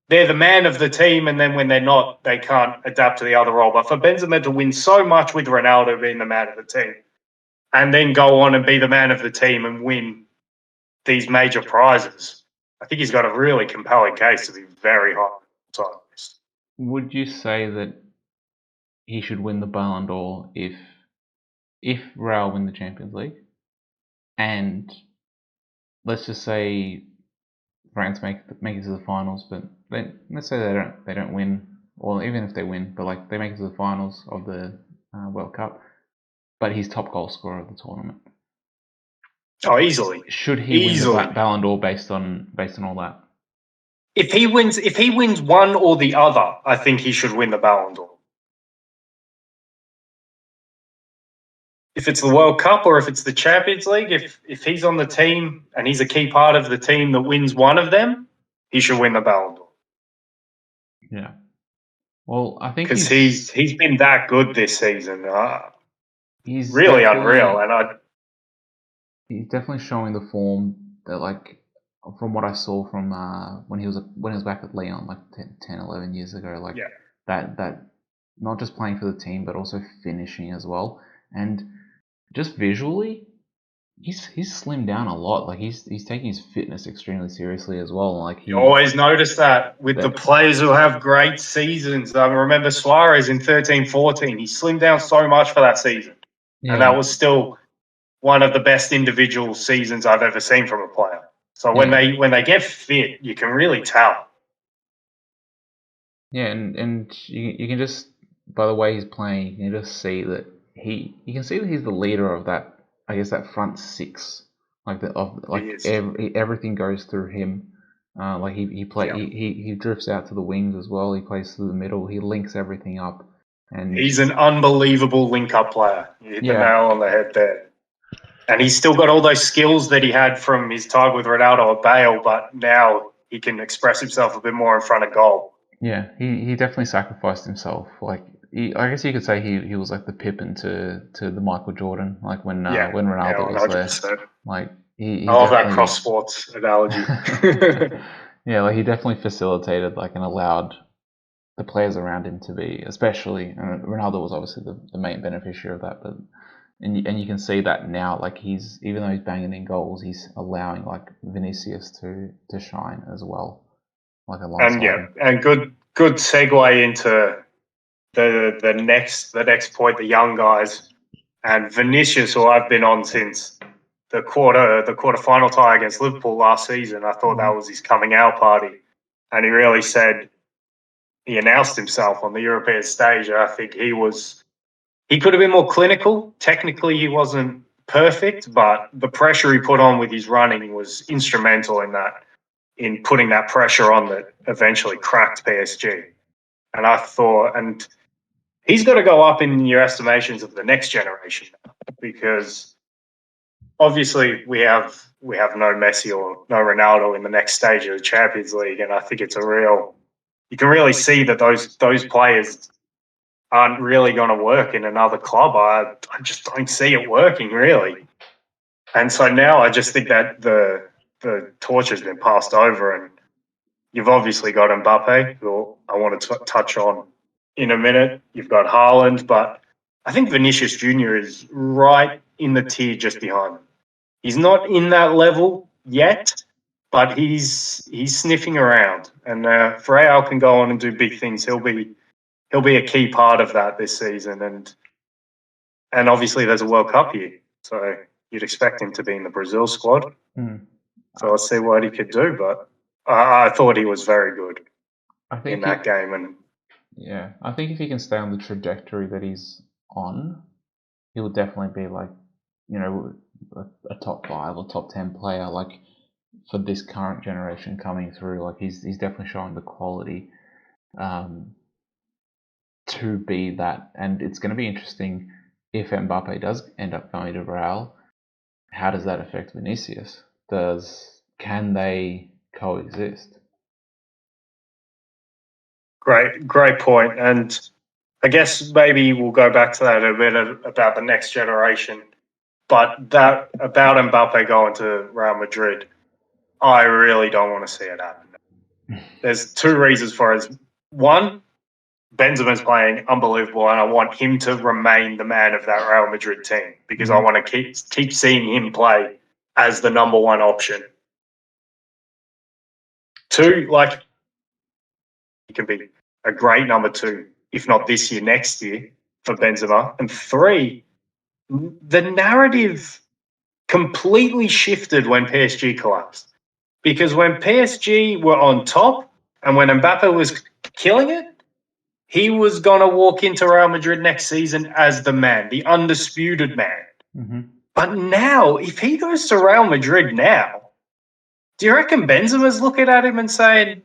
they're the man of the team, and then when they're not, they can't adapt to the other role. But for Benzema to win so much with Ronaldo being the man of the team, and then go on and be the man of the team and win these major prizes, I think he's got a really compelling case to be very high on the top list. Would you say that he should win the Ballon d'Or if Real win the Champions League, and let's just say France make it to the finals, but let's say they don't win, or even if they win, but like they make it to the finals of the World Cup, but he's top goal scorer of the tournament. Oh, easily. Should he win the Ballon d'Or based on all that? If he wins one or the other, I think he should win the Ballon d'Or. If it's the World Cup or if it's the Champions League, if he's on the team and he's a key part of the team that wins one of them, he should win the Ballon d'Or. Yeah. Well, I think because he's been that good this season. He's really unreal, and he's definitely showing the form that like from what I saw from when he was back at Leon like 10 11 years ago, like that not just playing for the team but also finishing as well, and just visually he's slimmed down a lot. Like he's taking his fitness extremely seriously as well. Like you always notice that with the players who have great seasons. I remember Suarez in 13-14. He slimmed down so much for that season, and that was still one of the best individual seasons I've ever seen from a player. So when they get fit, you can really tell. Yeah, and you can just, by the way he's playing, you can just see that you can see that he's the leader of that, I guess, that front six. Everything goes through him. Like he drifts out to the wings as well. He plays through the middle. He links everything up, and he's an unbelievable link-up player. You hit the nail on the head there. And he's still got all those skills that he had from his time with Ronaldo at Bale, but now he can express himself a bit more in front of goal. Yeah, he definitely sacrificed himself. Like I guess you could say he was like the Pippin to the Michael Jordan, like when Ronaldo was there. Like I love that cross sports analogy. Yeah, like he definitely facilitated like and allowed the players around him to be, especially Ronaldo was obviously the main beneficiary of that, but and you can see that now, like even though he's banging in goals, he's allowing like Vinicius to shine as well, like alongside him. And good segue into the next point, the young guys, and Vinicius, who I've been on since the quarterfinal tie against Liverpool last season. I thought that was his coming out party, and he announced himself on the European stage. I think he could have been more clinical. Technically, he wasn't perfect, but the pressure he put on with his running was instrumental in putting that pressure on that eventually cracked PSG. And I thought, and he's got to go up in your estimations of the next generation, because obviously we have no Messi or no Ronaldo in the next stage of the Champions League, and I think you can really see that those players aren't really going to work in another club. I just don't see it working, really. And so now I just think that the torch has been passed over, and you've obviously got Mbappe, who I want to touch on in a minute. You've got Haaland, but I think Vinicius Jr. is right in the tier just behind him. He's not in that level yet, but he's sniffing around. And if Real can go on and do big things, he'll be a key part of that this season. And obviously there's a World Cup here, so you'd expect him to be in the Brazil squad. So let's see what he could do. But I thought he was very good in that game. And yeah, I think if he can stay on the trajectory that he's on, he will definitely be like, a top 5 or top 10 player, like for this current generation coming through. Like he's definitely showing the quality to be that. And it's going to be interesting if Mbappe does end up going to Real. How does that affect Vinicius? Can they coexist? Great point. And I guess maybe we'll go back to that a bit about the next generation. But that about Mbappe going to Real Madrid, I really don't want to see it happen. There's 2 reasons for it. One, Benzema's playing unbelievable, and I want him to remain the man of that Real Madrid team, because I want to keep seeing him play as the number 1 option. 2, like, he can be a great number 2, if not this year, next year for Benzema. And 3, the narrative completely shifted when PSG collapsed. Because when PSG were on top and when Mbappe was killing it, he was going to walk into Real Madrid next season as the man, the undisputed man. But now, if he goes to Real Madrid now, do you reckon Benzema's looking at him and saying,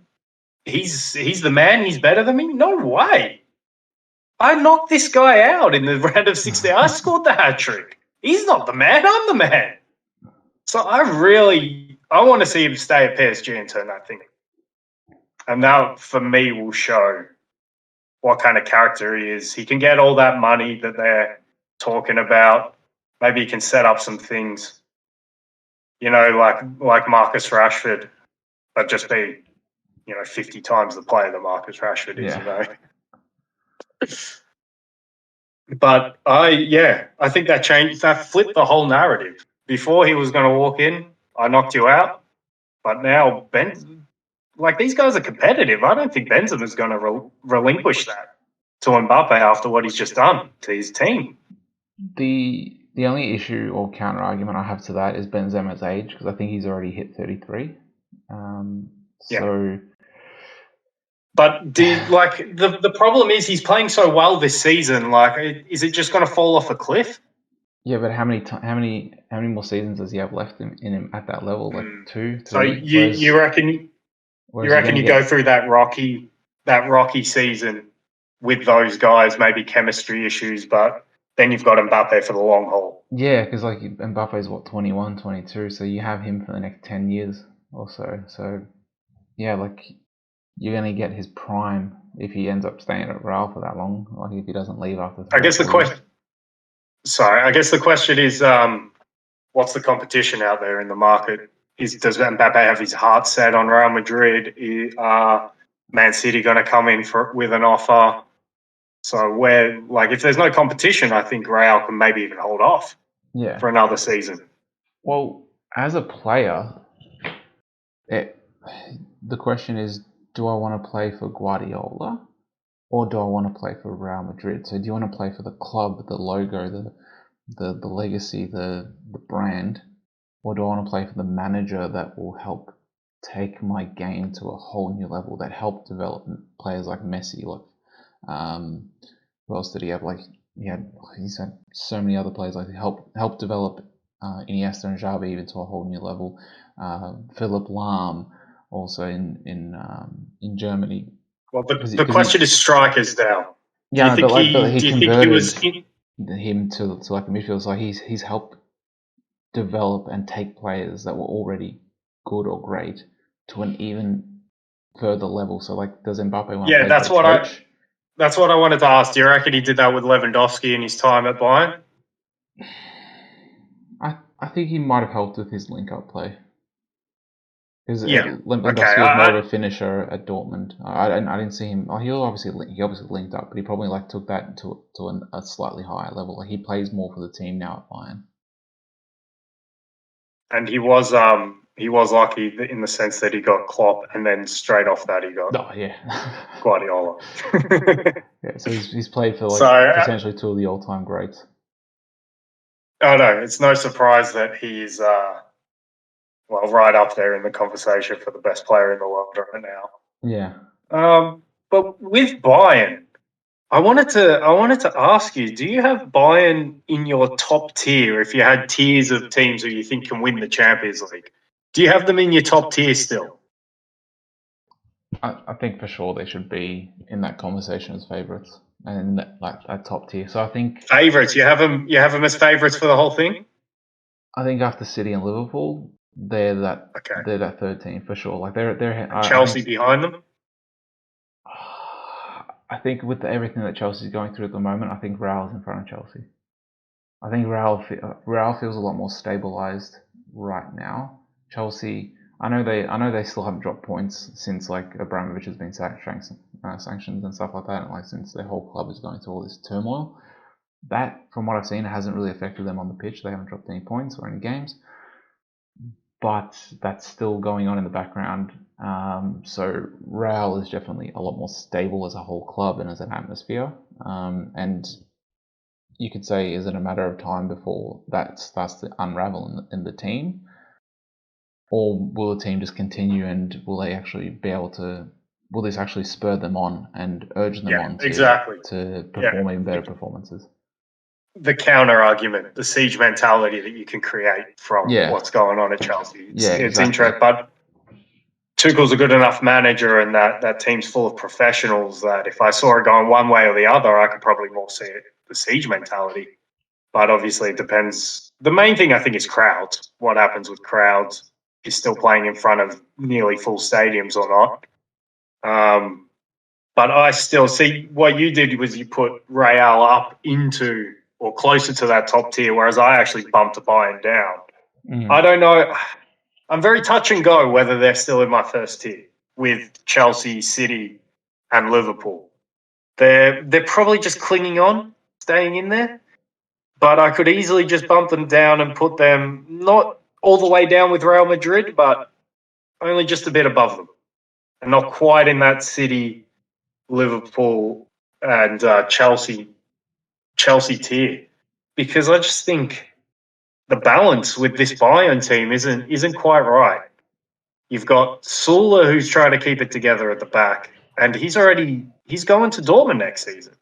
he's the man, he's better than me? No way. I knocked this guy out in the round of 16. I scored the hat-trick. He's not the man, I'm the man. So I want to see him stay at PSG and turn that thing. And that, for me, will show what kind of character he is. He can get all that money that they're talking about. Maybe he can set up some things. like Marcus Rashford, but just be 50 times the player that Marcus Rashford is. But I think that flipped the whole narrative. Before he was going to walk in, I knocked you out. But now these guys are competitive. I don't think Benzema's going to relinquish that to Mbappe after what he's just done to his team. The only issue or counter argument I have to that is Benzema's age, because I think he's already hit 33. But the problem is he's playing so well this season. Is it just going to fall off a cliff? Yeah, but how many more seasons does he have left in him at that level? Like 2, 3. So you reckon you go through that rocky season with those guys, maybe chemistry issues, but then you've got Mbappe for the long haul. Yeah, because Mbappe's 21, 22, so you have him for the next 10 years or so. So yeah, you're going to get his prime if he ends up staying at Real for that long, if he doesn't leave after 3 I guess the question is, what's the competition out there in the market? Does Mbappe have his heart set on Real Madrid? Man City going to come in with an offer? So if there's no competition, I think Real can maybe even hold off for another season. Well, as a player, the question is, do I want to play for Guardiola or do I want to play for Real Madrid? So do you want to play for the club, the logo, the legacy, the brand, or do I want to play for the manager that will help take my game to a whole new level, that help develop players like Messi? Who else did he have? He's had so many other players help develop Iniesta and Xavi even to a whole new level. Philipp Lahm also in Germany. Well, the question is strikers now. Yeah, do you think he was him to like a midfielder? So he's helped develop and take players that were already good or great to an even further level. So does Mbappe want to play that's for what coach? That's what I wanted to ask. Do you reckon he did that with Lewandowski in his time at Bayern? I think he might have helped with his link-up play. Because Lewandowski was more of a finisher at Dortmund. I didn't see him. He obviously linked up, but he probably took that to a slightly higher level. He plays more for the team now at Bayern. And he was lucky in the sense that he got Klopp, and then straight off that he got Guardiola. Yeah, so he's played for potentially 2 of the all-time greats. Oh no, it's no surprise that he's right up there in the conversation for the best player in the world right now. Yeah. But with Bayern, I wanted to ask you: do you have Bayern in your top tier? If you had tiers of teams who you think can win the Champions League, do you have them in your top tier still? I think for sure they should be in that conversation as favourites and that top tier. So I think favourites. You have them as favourites for the whole thing. I think after City and Liverpool, they're that third team for sure. They're Chelsea behind them. I think with everything that Chelsea's going through at the moment, I think Real's in front of Chelsea. I think Real feels a lot more stabilised right now. Chelsea, I know they still haven't dropped points since Abramovich has been sanctioned and stuff like that, and since their whole club is going through all this turmoil. That, from what I've seen, hasn't really affected them on the pitch. They haven't dropped any points or any games, but that's still going on in the background. So Real is definitely a lot more stable as a whole club and as an atmosphere. And you could say, is it a matter of time before that starts to unravel in the team? Or will the team just continue, and will they actually be able to, will this actually spur them on and urge them on to perform even better performances? The counter argument, the siege mentality that you can create from what's going on at Chelsea. It's interesting, but Tuchel's a good enough manager, and that team's full of professionals that if I saw it going one way or the other, I could probably more see it, the siege mentality. But obviously it depends. The main thing I think is crowds. What happens with crowds is still playing in front of nearly full stadiums or not. But I still see what you did was you put Real up into or closer to that top tier, whereas I actually bumped Bayern down. I don't know. I'm very touch and go whether they're still in my first tier with Chelsea, City, and Liverpool. They're probably just clinging on, staying in there. But I could easily just bump them down and put them not all the way down with Real Madrid, but only just a bit above them, and not quite in that City, Liverpool, and Chelsea tier. Because I just think the balance with this Bayern team isn't quite right. You've got Sula who's trying to keep it together at the back, and he's going to Dortmund next season.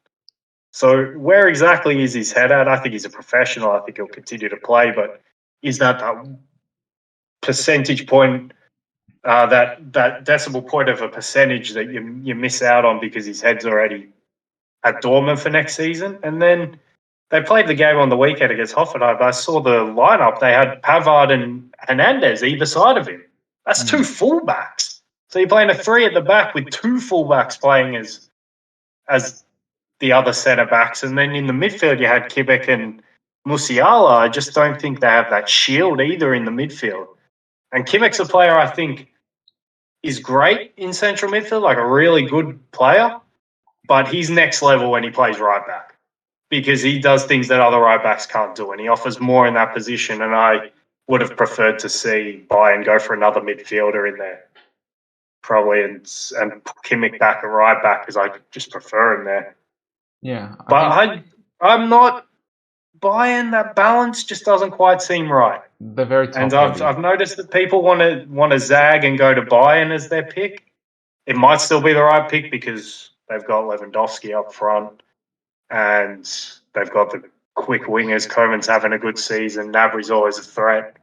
So where exactly is his head at? I think he's a professional. I think he'll continue to play, but is that percentage point, that decimal point of a percentage that you miss out on because his head's already at Dortmund for next season? And then they played the game on the weekend against Hoffenheim. I saw the lineup. They had Pavard and Hernandez either side of him. That's two fullbacks. So you're playing a three at the back with two fullbacks playing as the other centre backs, and then in the midfield you had Quebec and Musiala. I just don't think they have that shield either in the midfield. And Quebec's a player I think is great in central midfield, like a really good player, but he's next level when he plays right back because he does things that other right backs can't do, and he offers more in that position. And I would have preferred to see Bayern go for another midfielder in there, probably, and put Kimmich back at right back because I just prefer him there. Yeah, I'm not buying that balance. Just doesn't quite seem right. They're very top and heavy. I've noticed that people want to zag and go to Bayern as their pick. It might still be the right pick because they've got Lewandowski up front and they've got the quick wingers. Koeman's having a good season. Gnabry's always a threat.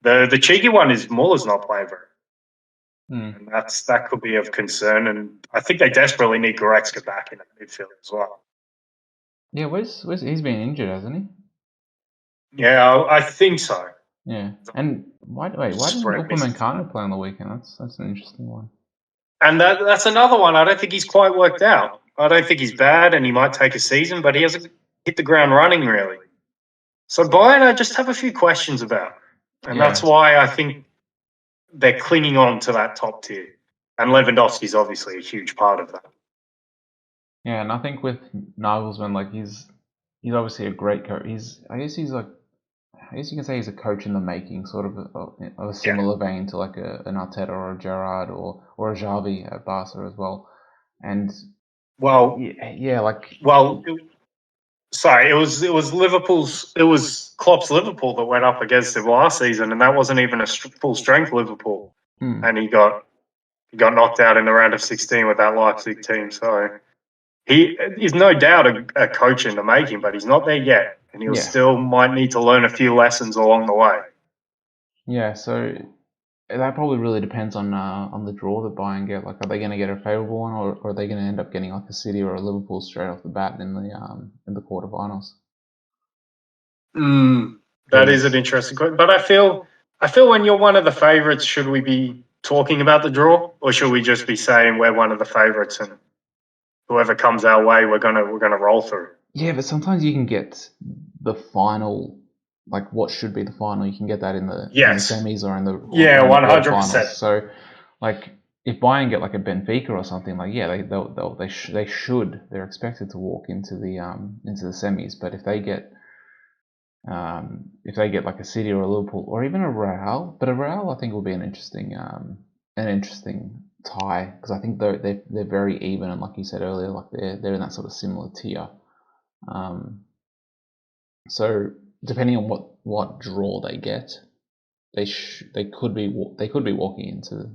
The cheeky one is Muller's not playing very. And that could be of concern. And I think they desperately need Goretzka back in the midfield as well. Yeah, where's he's been injured, hasn't he? Yeah, I think so. Yeah, and why didn't Upamecano play on the weekend? That's an interesting one. And that's another one. I don't think he's quite worked out. I don't think he's bad, and he might take a season, but he hasn't hit the ground running really. So Bayern, I just have a few questions about, and that's why I think they're clinging on to that top tier. And Lewandowski's obviously a huge part of that. Yeah, and I think with Nagelsmann, like he's obviously a great coach. I guess you can say he's a coach in the making, sort of a similar vein to like an Arteta or a Gerrard or a Xavi at Barca as well. And sorry, it was Klopp's Liverpool that went up against him last season, and that wasn't even a full strength Liverpool, and he got knocked out in the round of 16 with that Leipzig team. So he is no doubt a coach in the making, but he's not there yet, and he'll still might need to learn a few lessons along the way. Yeah, so that probably really depends on the draw that Bayern get. Like, are they going to get a favourable one, or are they going to end up getting like a City or a Liverpool straight off the bat in the quarterfinals? That is an interesting question. But I feel when you're one of the favourites, should we be talking about the draw, or should we just be saying we're one of the favourites and whoever comes our way, we're gonna roll through? Yeah, but sometimes you can get the final, like what should be the final. You can get that in the semis or in the 100%. So, like if Bayern get like a Benfica or something, like they should, they're expected to walk into the semis. But if they get like a City or a Liverpool or even a Real, but a Real I think will be an interesting tie, because I think they're very even, and like you said earlier, like they're in that sort of similar tier. So depending on what draw they get, they could be walking into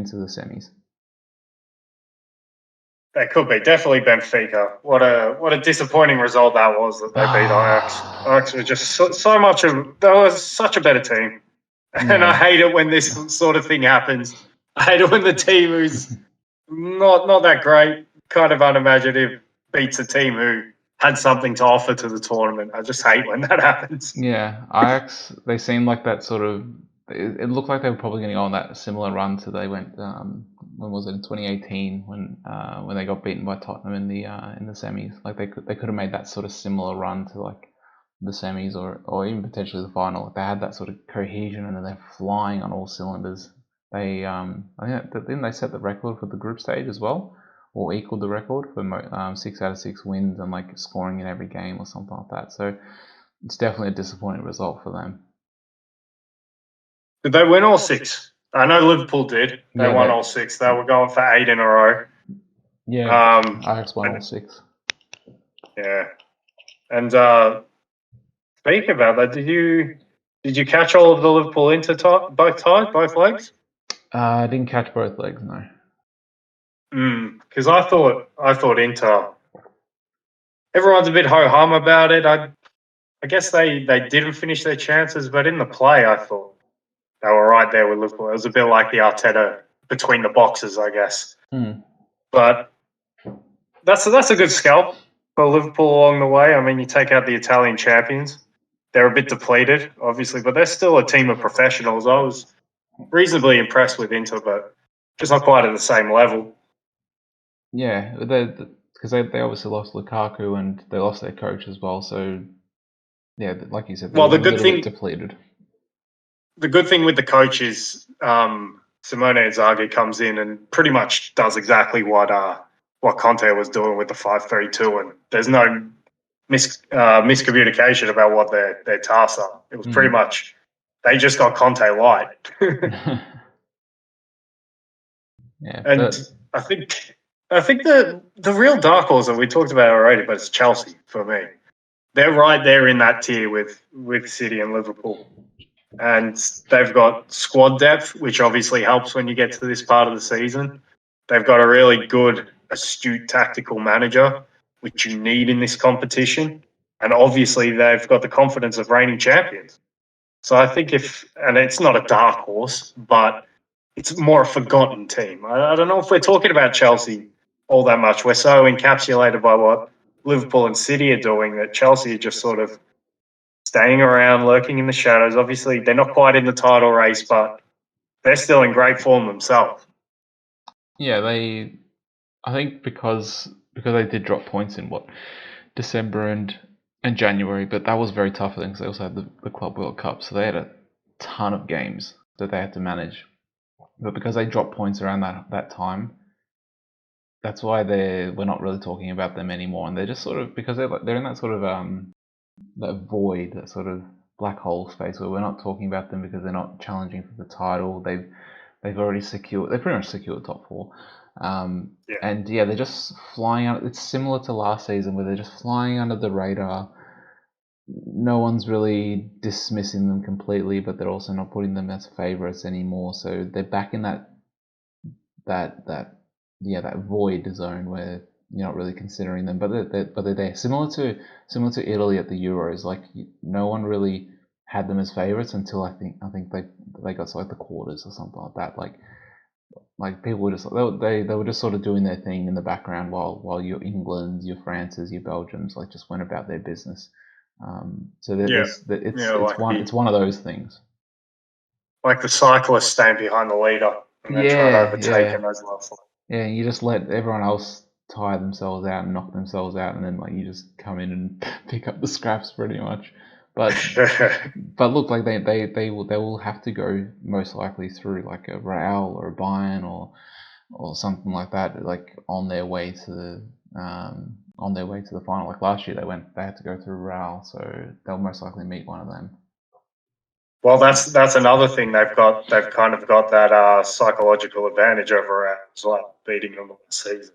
the semis. That could be definitely Benfica. What a disappointing result that was, that they beat Ajax. Ajax was just they were such a better team, and I hate it when this sort of thing happens. I hate it when the team who's not that great, kind of unimaginative, beats a team who had something to offer to the tournament. I just hate when that happens. Yeah, Ajax, they seemed like that sort of. It looked like they were probably going to go on that similar run to they went. When was it, in 2018 when they got beaten by Tottenham in the semis? Like they could have made that sort of similar run to like the semis or even potentially the final. They had that sort of cohesion and they're flying on all cylinders. They didn't they set the record for the group stage as well, or equaled the record for 6 out of 6 wins and like scoring in every game or something like that. So it's definitely a disappointing result for them. Did they win all 6? I know Liverpool did. They won all 6. They were going for 8 in a row. Yeah, Ajax won all 6. Yeah, and speaking about that, did you catch all of the Liverpool Inter both legs? I didn't catch both legs, no. Because I thought Inter. Everyone's a bit ho hum about it. I guess they didn't finish their chances, but in the play, I thought they were right there with Liverpool. It was a bit like the Arteta between the boxes, I guess. But that's a good scalp for Liverpool along the way. I mean, you take out the Italian champions. They're a bit depleted, obviously, but they're still a team of professionals. I was reasonably impressed with Inter, but just not quite at the same level. Yeah, because they obviously lost Lukaku and they lost their coach as well. So, yeah, like you said, they're a little bit depleted. The good thing with the coach is Simone Inzaghi comes in and pretty much does exactly what Conte was doing with the 5-3-2, and there's no miscommunication about what their tasks are. It was pretty much they just got Conte light. Yeah, and I think the real dark horse that we talked about already, but it's Chelsea for me. They're right there in that tier with City and Liverpool. And they've got squad depth, which obviously helps when you get to this part of the season. They've got a really good, astute tactical manager, which you need in this competition. And obviously they've got the confidence of reigning champions. So I think and it's not a dark horse, but it's more a forgotten team. I don't know if we're talking about Chelsea all that much. We're so encapsulated by what Liverpool and City are doing that Chelsea are just sort of staying around, lurking in the shadows. Obviously, they're not quite in the title race, but they're still in great form themselves. Yeah, I think because they did drop points in December and January, but that was very tough for them because they also had the Club World Cup, so they had a ton of games that they had to manage. But because they dropped points around that time, that's why we're not really talking about them anymore, and they're just sort of because they're in that sort of that void, that sort of black hole space where we're not talking about them because they're not challenging for the title. They've already pretty much secured top 4. And yeah, they're just flying out. It's similar to last season where they're just flying under the radar. No one's really dismissing them completely, but they're also not putting them as favourites anymore. So they're back in that void zone where you're not really considering them, but they're there. Similar to Italy at the Euros, like no one really had them as favourites until I think they got to like the quarters or something like that. Like people were just they were just sort of doing their thing in the background while your Englands, your Frances, your Belgiums like just went about their business. So it's one of those things. Like the cyclist staying behind the leader and then trying to overtake him as last one. Yeah, you just let everyone else tire themselves out and knock themselves out, and then like you just come in and pick up the scraps pretty much. But look, like they will have to go most likely through like a Real or a Bayern or something like that, like on their way to the final. Like last year they had to go through Real, so they'll most likely meet one of them. Well, that's another thing they've kind of got that psychological advantage over Real as well, beating them last season.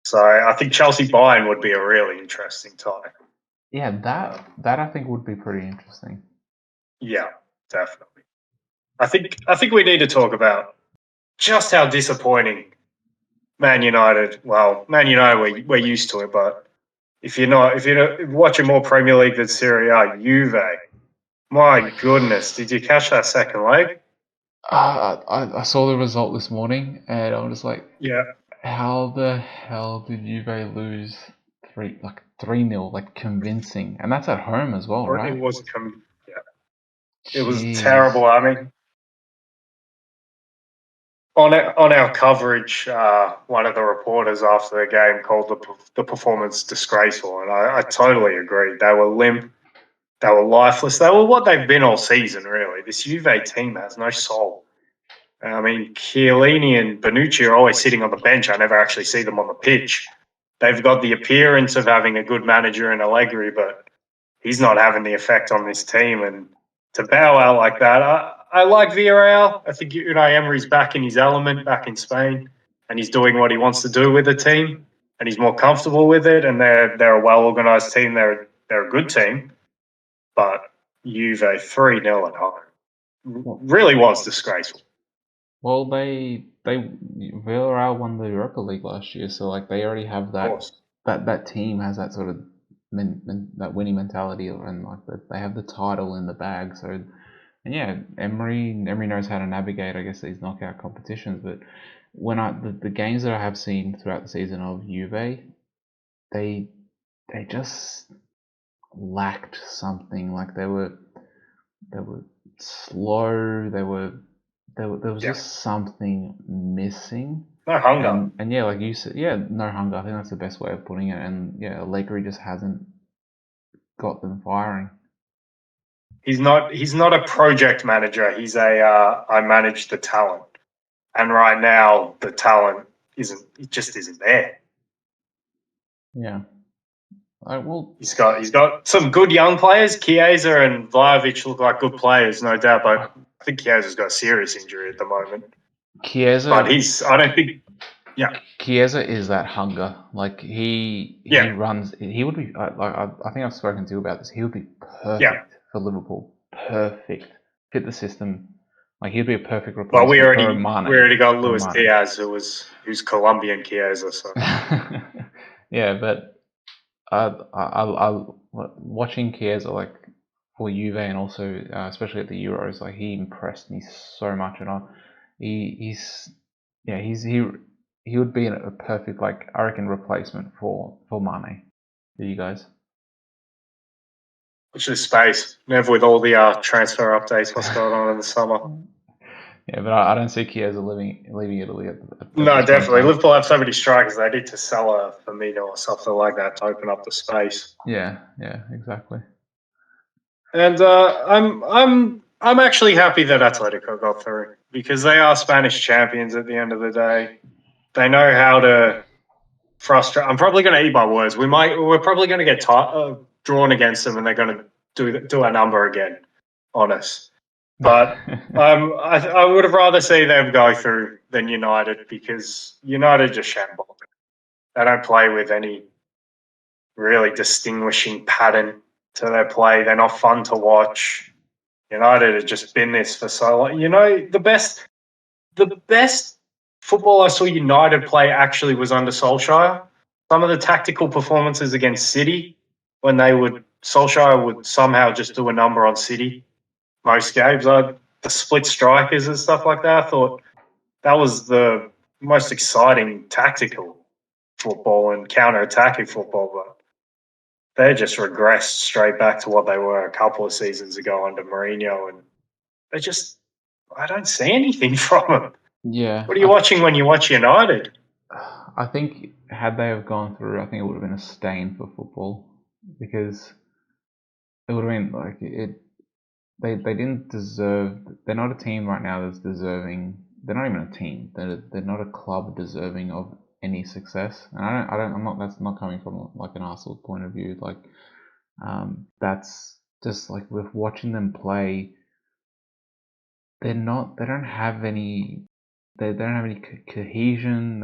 So I think Chelsea Bayern would be a really interesting tie. Yeah, that I think would be pretty interesting. Yeah, definitely. I think we need to talk about just how disappointing Man United. Well, Man United, we're used to it, but if you're watching more Premier League than Serie A, Juve. My goodness, did you catch that second leg? I saw the result this morning, and I'm just like, yeah. How the hell did Juve lose 3-0, like convincing, and that's at home as well, right? It was It was terrible. I mean, on our coverage, one of the reporters after the game called the performance disgraceful, and I totally agree. They were limp. They were lifeless. They were what they've been all season, really. This Juve team has no soul. I mean, Chiellini and Bonucci are always sitting on the bench. I never actually see them on the pitch. They've got the appearance of having a good manager in Allegri, but he's not having the effect on this team. And to bow out like that, I like Villarreal. I think Unai Emery's back in his element, back in Spain, and he's doing what he wants to do with the team, and he's more comfortable with it. And they're a well organised team. They're a good team, but Juve 3-0 at home really was disgraceful. Well, Villarreal won the Europa League last year, so like they already have that team has that sort of that winning mentality, and like they have the title in the bag. So, and yeah, Emery knows how to navigate, I guess, these knockout competitions. But when the games that I have seen throughout the season of Juve, they just lacked something. Like they were slow. There was just something missing. No hunger. And yeah, like you said, no hunger. I think that's the best way of putting it. And yeah, Allegri just hasn't got them firing. He's not a project manager. He's I manage the talent. And right now the talent just isn't there. Yeah. He's got some good young players. Chiesa and Vlahovic look like good players, no doubt. But I think Chiesa's got a serious injury at the moment. Chiesa, but I don't think. Yeah, Chiesa is that hunger. Like he runs. He would be. I think I've spoken to you about this. He would be perfect for Liverpool. Perfect. Fit the system. Like he'd be a perfect replacement. Well, we Mane, already got Luis Diaz, who's Colombian Chiesa. So yeah, but I watching Chiesa like for Juve and also especially at the Euros, like he impressed me so much, and he would be a perfect, like, I reckon, replacement for Mane. For you guys. Which is space. Never with all the transfer updates, what's going on in the summer. Yeah, but I don't see Chiesa leaving Italy. No, definitely. Liverpool have so many strikers. They need to sell a Firmino or something like that to open up the space. Yeah, exactly. And I'm actually happy that Atletico got through because they are Spanish champions at the end of the day. They know how to frustrate. I'm probably going to eat my words. We're probably going to get drawn against them, and they're going to do our number again on us. But I would have rather see them go through than United, because United just shamble. They don't play with any really distinguishing pattern to their play. They're not fun to watch. United have just been this for so long. The best football I saw United play actually was under Solskjaer. Some of the tactical performances against City, when Solskjaer would somehow just do a number on City most games. The split strikers and stuff like that, I thought that was the most exciting tactical football and counter-attacking football, but they just regressed straight back to what they were a couple of seasons ago under Mourinho, and I don't see anything from them. Yeah. What are you watching when you watch United? I think had they have gone through, I think it would have been a stain for football, because it would have been like it. They didn't deserve. They're not a team right now that's deserving. They're not even a team. They're not a club deserving of any success. And I'm not. That's not coming from like an Arsenal point of view. Like, that's just like with watching them play. They're not. They don't have any. They don't have any cohesion.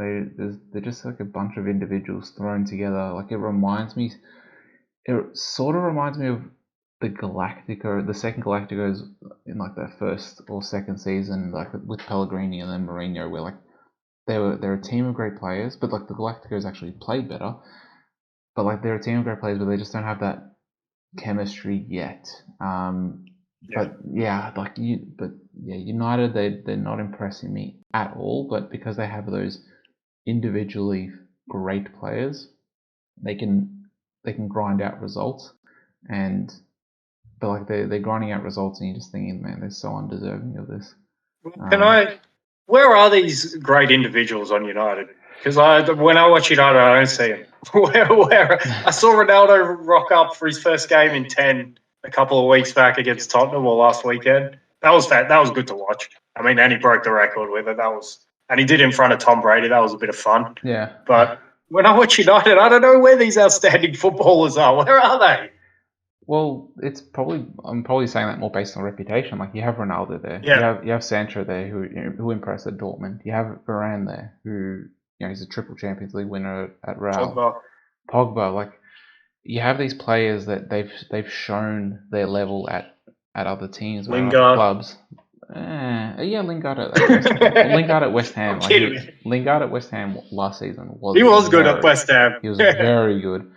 They're just like a bunch of individuals thrown together. Like it sort of reminds me of the second Galacticos in like their first or second season, like with Pellegrini and then Mourinho, where like they're a team of great players, but like the Galacticos actually played better. But like they're a team of great players, but they just don't have that chemistry yet. But United, they're not impressing me at all. But because they have those individually great players, they can grind out results, but like they're grinding out results, and you're just thinking, man, they're so undeserving of this. Where are these great individuals on United? Because when I watch United, I don't see them. Where I saw Ronaldo rock up for his first game in 10 a couple of weeks back against Tottenham or last weekend. That was good to watch. I mean, and he broke the record with it. And he did it in front of Tom Brady. That was a bit of fun. Yeah. But when I watch United, I don't know where these outstanding footballers are. Where are they? Well, I'm probably saying that more based on reputation. Like, you have Ronaldo there, you have Sancho there, who impressed at Dortmund. You have Varane there, who he's a triple Champions League winner at Real. Pogba, like, you have these players that they've shown their level at other teams or other clubs. Lingard at West Ham. Lingard at West Ham last season was good at West Ham. He was very good.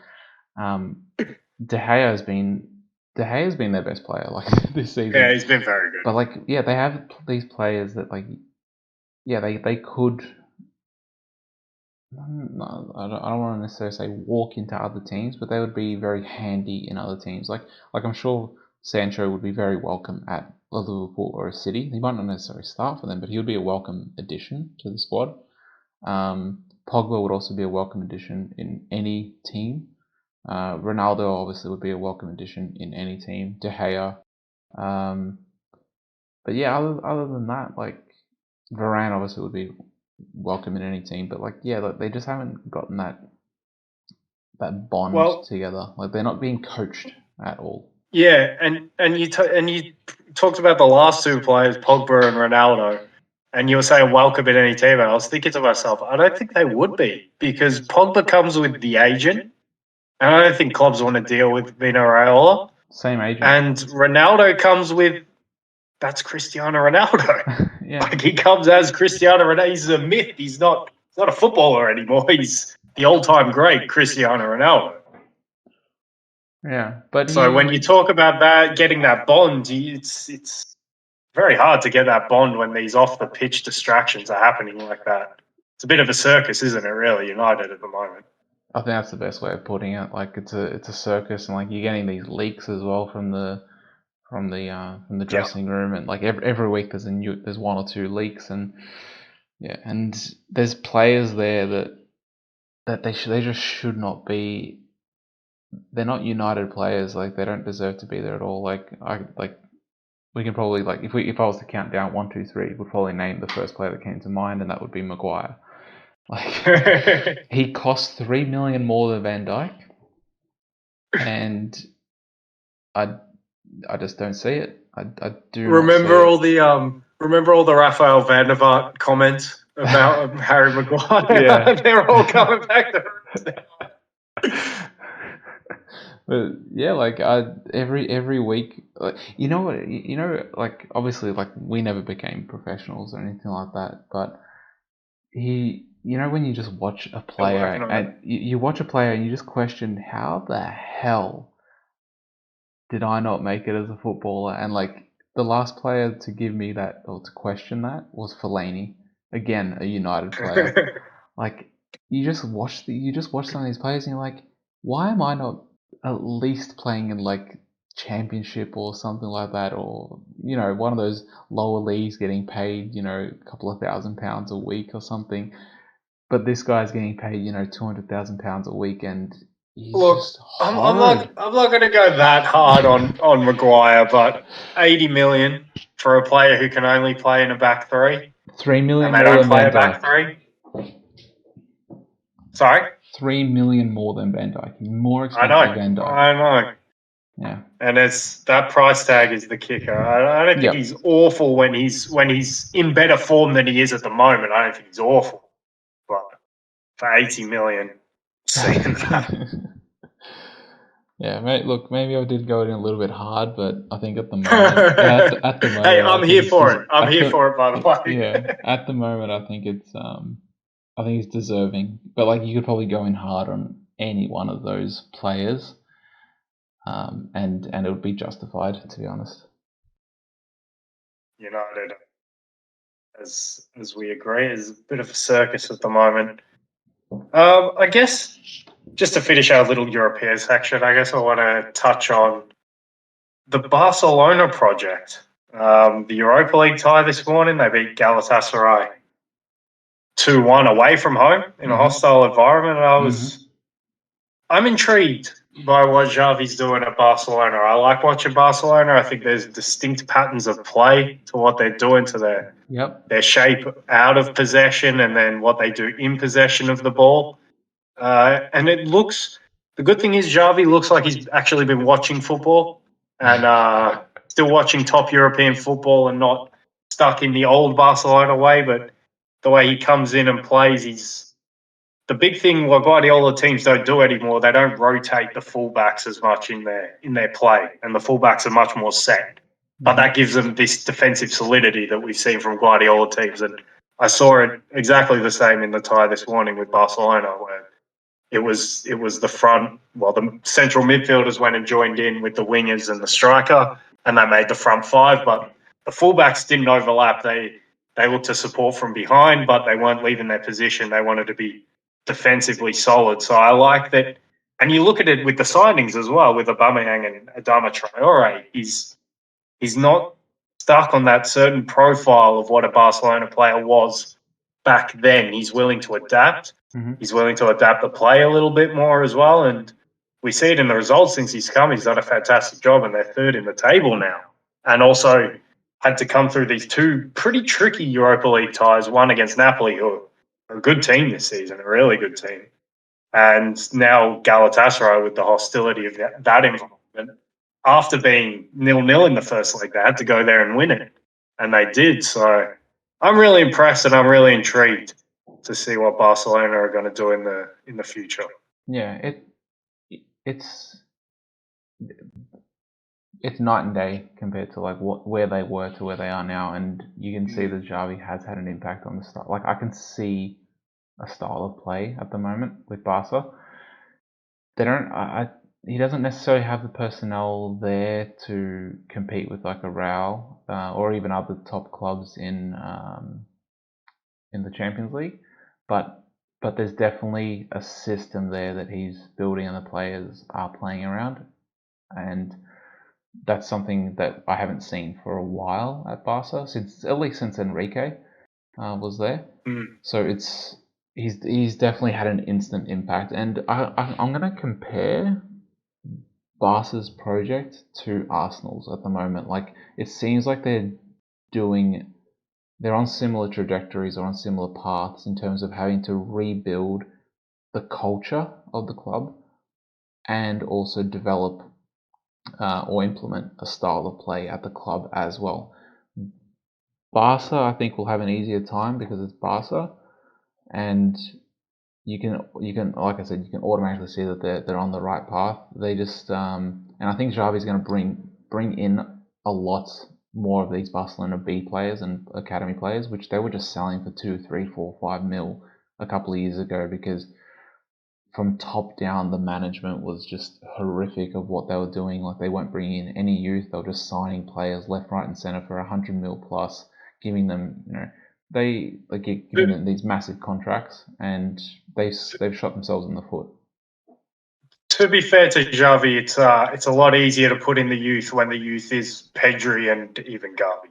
De Gea has been their best player this season. Yeah, he's been very good. But they have these players that they could. No, I don't want to necessarily say walk into other teams, but they would be very handy in other teams. Like I'm sure Sancho would be very welcome at a Liverpool or a City. He might not necessarily start for them, but he would be a welcome addition to the squad. Pogba would also be a welcome addition in any team. Ronaldo obviously would be a welcome addition in any team. De Gea. But yeah, other than that, Varane obviously would be welcome in any team. But they just haven't gotten that bond together. They're not being coached at all. Yeah, and you talked about the last two players, Pogba and Ronaldo, and you were saying welcome in any team. And I was thinking to myself, I don't think they would be, because Pogba comes with the agent. And I don't think clubs want to deal with Vino Raiola. Same agent. And Ronaldo comes with, that's Cristiano Ronaldo. Yeah. He comes as Cristiano Ronaldo. He's a myth. He's not a footballer anymore. He's the all-time great Cristiano Ronaldo. Yeah. But so when you talk about that, getting that bond, it's very hard to get that bond when these off-the-pitch distractions are happening like that. It's a bit of a circus, isn't it, really, United at the moment? I think that's the best way of putting it. It's a circus, and you're getting these leaks as well from the dressing room, and every week there's one or two leaks, and there's players there that they just should not be. They're not United players. They don't deserve to be there at all. We can probably if I was to count down 1, 2, 3, would probably name the first player that came to mind, and that would be Maguire. He cost $3 million more than Van Dijk, and I just don't see it. I do remember all the Rafael van der Vaart comments about Harry Maguire. Yeah. They're all coming back to. But yeah, every week, obviously, we never became professionals or anything like that, but when you just watch a player and you watch a player and you just question, how the hell did I not make it as a footballer? And the last player to give me that or to question that was Fellaini, again a United player. You just watch some of these players and you're like, why am I not at least playing in Championship or something like that, or one of those lower leagues getting paid a couple of £1,000 a week or something? But this guy's getting paid, £200,000 a week, and he's just horrid. I'm not going to go that hard on Maguire, but 80 million for a player who can only play in a back three. 3 million more than Van Dijk. Back three. Sorry? 3 million more than Van Dijk. More expensive than Van Dijk. I know. Yeah. And that price tag is the kicker. I don't think he's awful when he's in better form than he is at the moment. I don't think he's awful. But for 80 million, seeing that. Yeah, mate, look, maybe I did go in a little bit hard, but I think at the moment... at the moment, hey, I'm here for it. I'm here for it, by the way. Yeah, at the moment, I think it's... I think he's deserving. But, you could probably go in hard on any one of those players, and it would be justified, to be honest. United, as we agree, is a bit of a circus at the moment. I guess, just to finish our little European section, I guess I want to touch on the Barcelona project. The Europa League tie this morning, they beat Galatasaray 2-1 away from home in a hostile environment. And I'm intrigued. by what Xavi's doing at Barcelona. I like watching Barcelona. I think there's distinct patterns of play to what they're doing to their shape out of possession and then what they do in possession of the ball. And it looks, the good thing is Xavi looks like he's actually been watching football and still watching top European football and not stuck in the old Barcelona way. But the way he comes in and plays, he's the big thing what Guardiola teams don't do anymore. They don't rotate the fullbacks as much in their play, and the fullbacks are much more set. But that gives them this defensive solidity that we've seen from Guardiola teams. And I saw it exactly the same in the tie this morning with Barcelona, where it was the front. Well, the central midfielders went and joined in with the wingers and the striker, and they made the front five. But the fullbacks didn't overlap. They looked to support from behind, but they weren't leaving their position. They wanted to be defensively solid. So I like that. And you look at it with the signings as well, with Aubameyang and Adama Traore. He's not stuck on that certain profile of what a Barcelona player was back then. He's willing to adapt. Mm-hmm. He's willing to adapt the play a little bit more as well. And we see it in the results since he's come. He's done a fantastic job, and they're third in the table now. And also had to come through these two pretty tricky Europa League ties, one against Napoli, who are a good team this season, a really good team. And now Galatasaray with the hostility of that environment. After being 0-0 in the first leg, they had to go there and win it. And they did. So I'm really impressed and I'm really intrigued to see what Barcelona are going to do in the future. Yeah, it's night and day compared to like where they were to where they are now, and you can see that Xavi has had an impact on the style. Like I can see a style of play at the moment with Barca. They don't. He doesn't necessarily have the personnel there to compete with like a Real or even other top clubs in the Champions League, but there's definitely a system there that he's building and the players are playing around, and that's something that I haven't seen for a while at Barca, at least since Enrique was there. So he's definitely had an instant impact, and I'm going to compare Barca's project to Arsenal's at the moment. Like it seems like they're on similar trajectories or on similar paths in terms of having to rebuild the culture of the club and also develop or implement a style of play at the club as well. Barca, I think, will have an easier time because it's Barca, and you can, like I said, you can automatically see that they're on the right path. They just, and I think Xavi's going to bring in a lot more of these Barcelona B players and academy players, which they were just selling for 2, 3, 4, 5 mil a couple of years ago, because from top down, the management was just horrific of what they were doing. Like they weren't bringing in any youth; they were just signing players left, right, and center for 100 mil plus, giving them, giving them these massive contracts, and they've shot themselves in the foot. To be fair to Xavi, it's a lot easier to put in the youth when the youth is Pedri and even Gavi.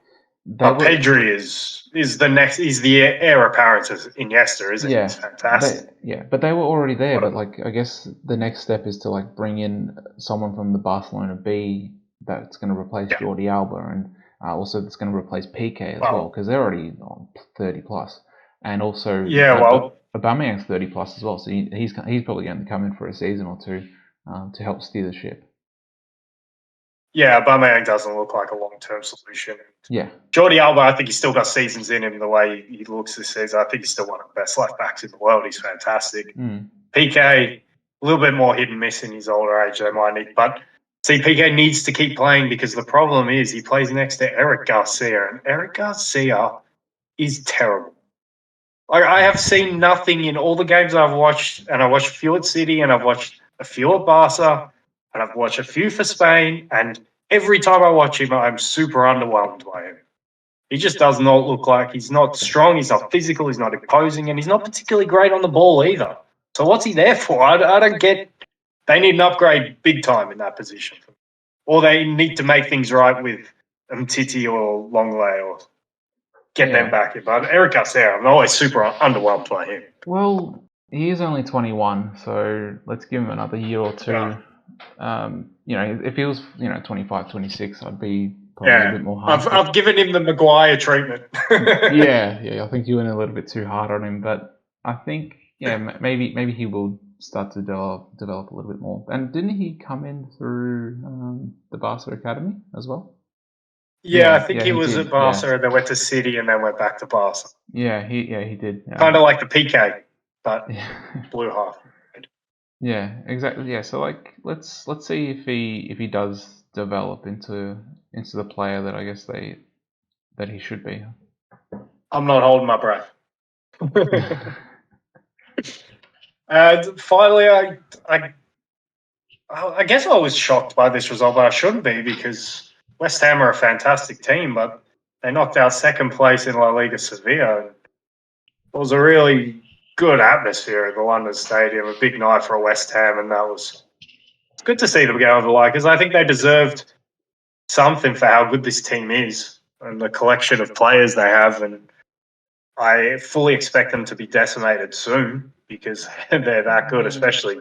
But Pedri is the heir apparent as Iniesta, isn't he? He's fantastic. But they were already there. But like, I guess the next step is to like bring in someone from the Barcelona B that's going to replace Jordi Alba, and also that's going to replace Piqué as well, because they're already 30 plus, and also Aubameyang's 30 plus as well. So he's probably going to come in for a season or two to help steer the ship. Yeah, Aubameyang doesn't look like a long-term solution. Yeah. Jordi Alba, I think he's still got seasons in him the way he looks this season. I think he's still one of the best left-backs in the world. He's fantastic. Piqué, a little bit more hit and miss in his older age, they might need. But see, Piqué needs to keep playing because the problem is he plays next to Eric Garcia, and Eric Garcia is terrible. Like, I have seen nothing in all the games I've watched, and I watched a few at City, and I've watched a few at Barca, and I've watched a few for Spain, and every time I watch him, I'm super underwhelmed by him. He just does not look like he's not strong, he's not physical, he's not imposing, and he's not particularly great on the ball either. So what's he there for? I don't get. They need an upgrade big time in that position. Or they need to make things right with Umtiti or Longley or get them back in. But Eric Garcia, I'm always super underwhelmed by him. Well, he is only 21, so let's give him another year or two. If he was 25, 26, I'd be probably a bit more hard. I've given him the Maguire treatment. yeah. I think you went a little bit too hard on him, but I think maybe he will start to develop a little bit more. And didn't he come in through the Barca Academy as well? Yeah, I think he was did, at Barca and then went to City and then went back to Barca. Yeah, he did. Kind of like the PK, but blue half. Yeah, exactly. Yeah, so let's see if he does develop into the player that I guess that he should be. I'm not holding my breath. And finally, I guess I was shocked by this result, but I shouldn't be because West Ham are a fantastic team, but they knocked out second place in La Liga Sevilla. It was a really good atmosphere at the London Stadium, a big night for West Ham, and it's good to see them get over the line because I think they deserved something for how good this team is and the collection of players they have, and I fully expect them to be decimated soon because they're that good, especially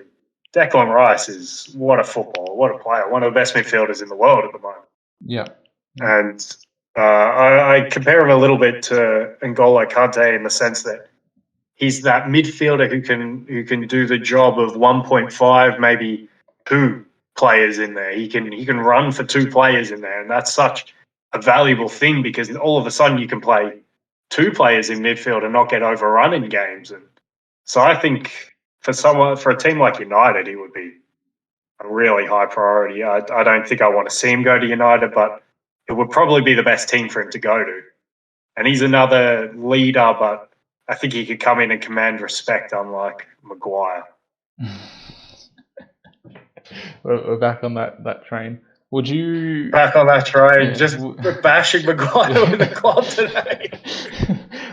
Declan Rice is what a footballer, what a player, one of the best midfielders in the world at the moment. Yeah. And I compare him a little bit to N'Golo Kante in the sense that he's that midfielder who can do the job of 1.5, maybe 2 players in there. He can run for 2 players in there, and that's such a valuable thing because all of a sudden you can play 2 players in midfield and not get overrun in games. And so I think for a team like United, he would be a really high priority. I don't think I want to see him go to United, but it would probably be the best team for him to go to. And he's another leader, but I think he could come in and command respect, unlike Maguire. We're back on that train. Would you... Back on that train, just bashing Maguire with the club today.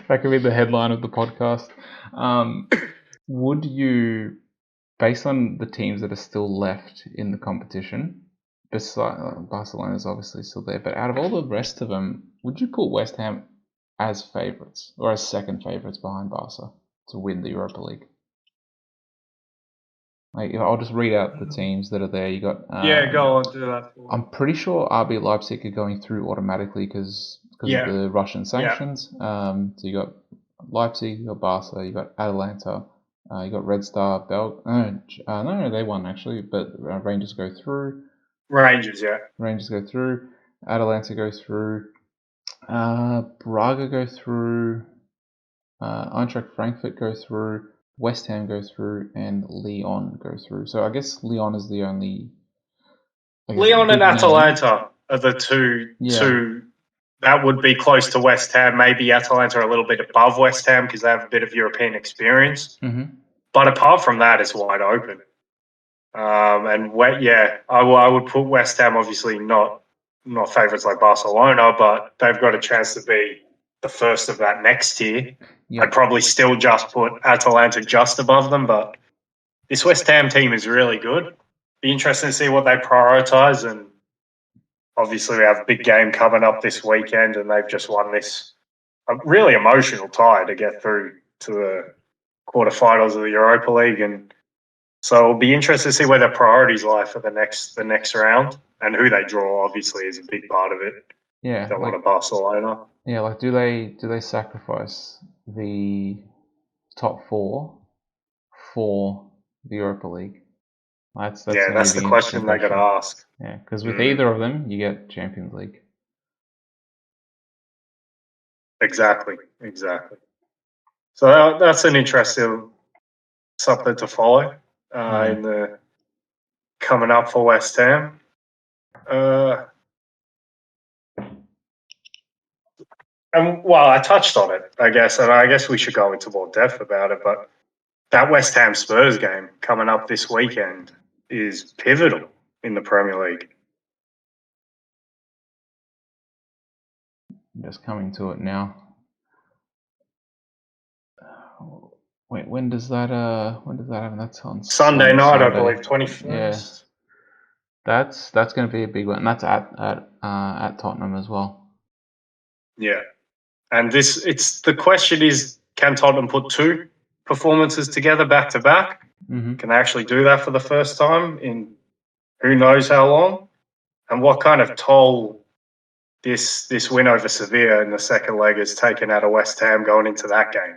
That could be the headline of the podcast. Would you, based on the teams that are still left in the competition, Barcelona is obviously still there, but out of all the rest of them, would you put West Ham as favourites or as second favourites behind Barca to win the Europa League? I'll just read out the teams that are there. You got go on, do that. I'm pretty sure RB Leipzig are going through automatically because of the Russian sanctions. So you got Leipzig, you got Barca, you got Atalanta, you got Red Star, no, they won actually, but Rangers go through. Rangers go through. Atalanta go through. Braga go through. Eintracht Frankfurt go through. West Ham go through, and Lyon go through. So I guess Lyon is the only. Lyon and Atalanta are the two that would be close to West Ham. Maybe Atalanta are a little bit above West Ham because they have a bit of European experience. Mm-hmm. But apart from that, it's wide open. I would put West Ham obviously not favourites like Barcelona, but they've got a chance to be the first of that next tier. Yep. I'd probably still just put Atalanta just above them, but this West Ham team is really good. Be interesting to see what they prioritise, and obviously we have a big game coming up this weekend, and they've just won this really emotional tie to get through to the quarterfinals of the Europa League, and so it'll be interesting to see where their priorities lie for the next round, and who they draw. Obviously, is a big part of it. Yeah, don't want a Barcelona. Yeah, do they sacrifice the top 4 for the Europa League? That's the question they got to ask. Yeah, because with either of them, you get Champions League. Exactly. So that's an interesting something to follow in the coming up for West Ham. I touched on it, I guess, and I guess we should go into more depth about it, but that West Ham Spurs game coming up this weekend is pivotal in the Premier League. I'm just coming to it now. Wait, when does that happen? That's on Sunday night, I believe, 21st. Yeah. That's going to be a big one. And that's at Tottenham as well. Yeah. And the question is, can Tottenham put 2 performances together back to back? Mm-hmm. Can they actually do that for the first time in who knows how long, and what kind of toll this win over Sevilla in the second leg has taken out of West Ham going into that game.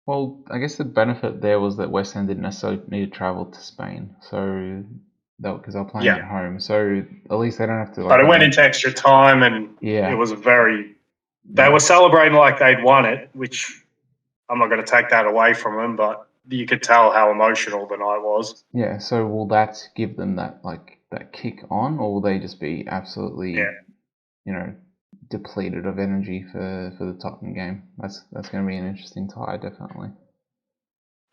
Well, I guess the benefit there was that West Ham didn't necessarily need to travel to Spain, so because they're playing at home, so at least they don't have to. But it went into extra time, and it was They were celebrating like they'd won it, which I'm not going to take that away from them, but you could tell how emotional the night was. Yeah. So will that give them that kick on, or will they just be absolutely, depleted of energy for the Tottenham game? That's going to be an interesting tie, definitely.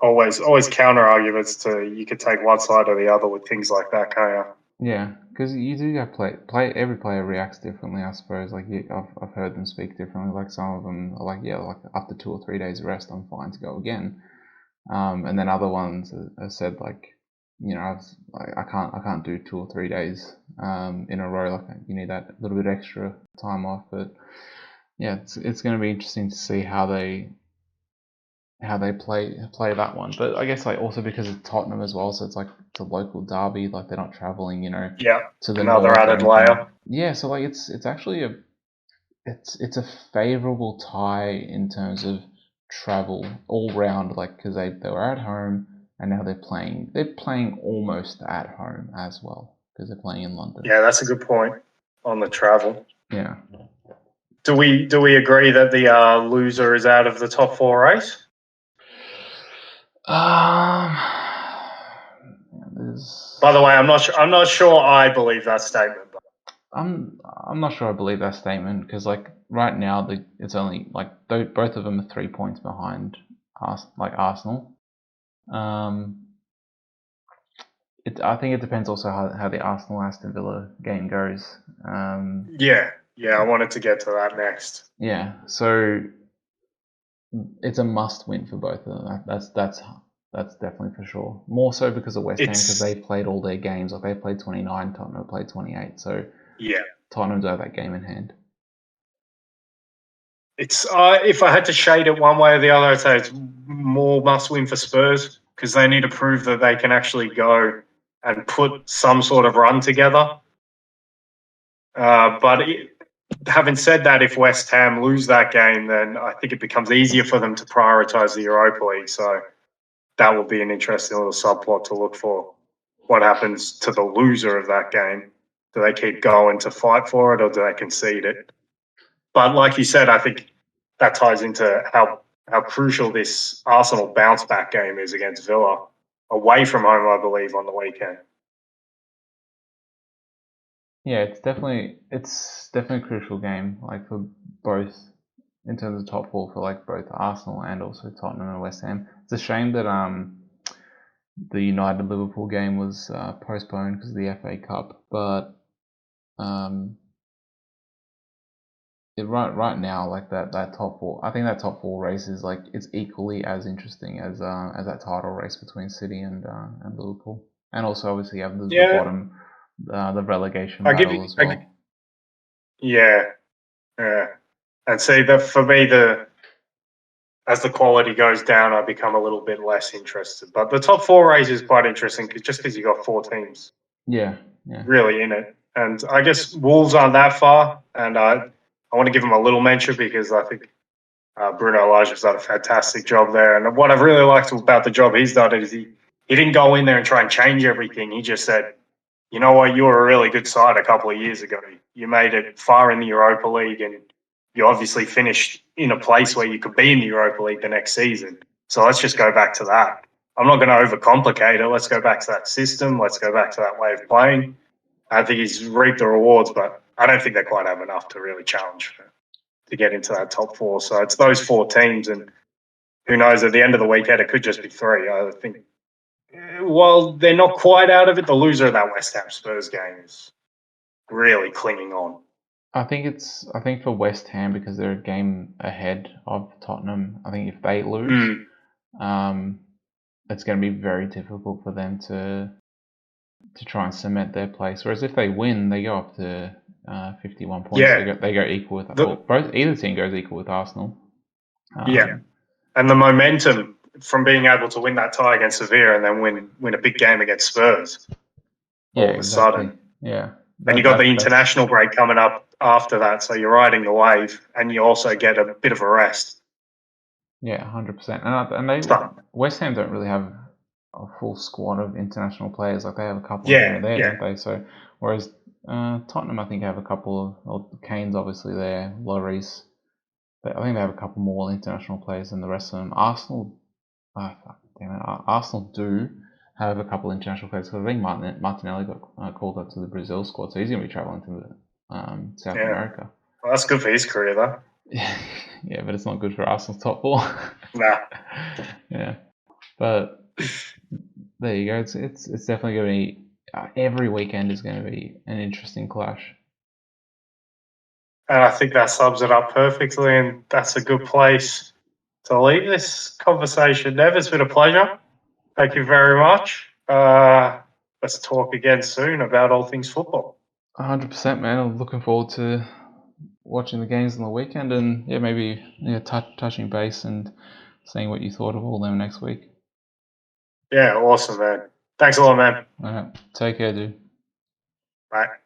Always counter arguments to you could take one side or the other with things like that, can't you? Yeah, because you do have play. Every player reacts differently, I suppose. Like I've heard them speak differently. Like some of them are like, like after 2 or 3 days of rest, I'm fine to go again. And then other ones have said like, I can't do 2 or 3 days in a row. Like you need that little bit extra time off. But yeah, it's going to be interesting to see how they play that one. But I guess like also because it's Tottenham as well, so it's like it's a local derby. Like they're not traveling, to the another added layer. Yeah, so like it's actually it's a favourable tie in terms of travel all round. Like because they were at home and now they're playing almost at home as well because they're playing in London. Yeah, that's a good point on the travel. Yeah. Do we agree that the loser is out of the top 4 race? By the way, I'm not sure I believe that statement. But I'm not sure I believe that statement because like right now it's only like both of them are 3 points behind Arsenal. I think it depends also how the Arsenal Aston Villa game goes. Yeah, I wanted to get to that next. Yeah, so it's a must win for both of them. That's definitely for sure. More so because of West Ham because they've played all their games. Like they played 29, Tottenham played 28. So Tottenham's have that game in hand. It's if I had to shade it one way or the other, I'd say it's more must win for Spurs because they need to prove that they can actually go and put some sort of run together. But having said that, if West Ham lose that game, then I think it becomes easier for them to prioritise the Europa League. So that will be an interesting little subplot to look for. What happens to the loser of that game? Do they keep going to fight for it or do they concede it? But like you said, I think that ties into how crucial this Arsenal bounce back game is against Villa. Away from home, I believe, on the weekend. Yeah, it's definitely a crucial game, like for both in terms of top 4 for like both Arsenal and also Tottenham and West Ham. It's a shame that the United Liverpool game was postponed because of the FA Cup, but right now, like that top 4, I think that top 4 race is like it's equally as interesting as that title race between City and Liverpool, and also obviously you have the bottom, the relegation battle as well. Yeah, and see that for me as the quality goes down, I become a little bit less interested. But the top 4 race is quite interesting because you got 4 teams. Yeah. Really in it, and I guess Wolves aren't that far, and I want to give them a little mention because I think Bruno Lage's done a fantastic job there. And what I've really liked about the job he's done is he didn't go in there and try and change everything. He just said, you know what, you were a really good side a couple of years ago. You made it far in the Europa League and you obviously finished in a place where you could be in the Europa League the next season. So let's just go back to that. I'm not going to overcomplicate it. Let's go back to that system. Let's go back to that way of playing. I think he's reaped the rewards, but I don't think they quite have enough to really challenge to get into that top 4. So it's those 4 teams, and who knows, at the end of the weekend, it could just be 3. I think, while they're not quite out of it, the loser of that West Ham Spurs game is really clinging on. I think for West Ham, because they're a game ahead of Tottenham, I think if they lose, it's going to be very difficult for them to try and cement their place. Whereas if they win, they go up to 51 points. Yeah. They go equal with either team goes equal with Arsenal. And the momentum from being able to win that tie against Sevilla and then win a big game against Spurs all of a sudden. Yeah. And you got the international break coming up after that, so you're riding the wave, and you also get a bit of a rest. Yeah, 100%. West Ham don't really have a full squad of international players. Like they have a couple here and there, don't they? So whereas Tottenham, I think, have a couple of Kane's obviously there, Lloris. I think they have a couple more international players than the rest of them. Arsenal, Arsenal do have a couple of international players. Because I think Martinelli got called up to the Brazil squad, so he's going to be traveling to the South America. Well, that's good for his career, though. Yeah, but it's not good for Arsenal's top four. Nah. Yeah, but there you go. It's definitely going to be every weekend is going to be an interesting clash. And I think that sums it up perfectly, and that's a good place to leave this conversation. Nev, it's been a pleasure. Thank you very much. Let's talk again soon about all things football. 100%, man. I'm looking forward to watching the games on the weekend and maybe touching base and seeing what you thought of all them next week. Yeah, awesome, man. Thanks a lot, man. All right. Take care, dude. Bye.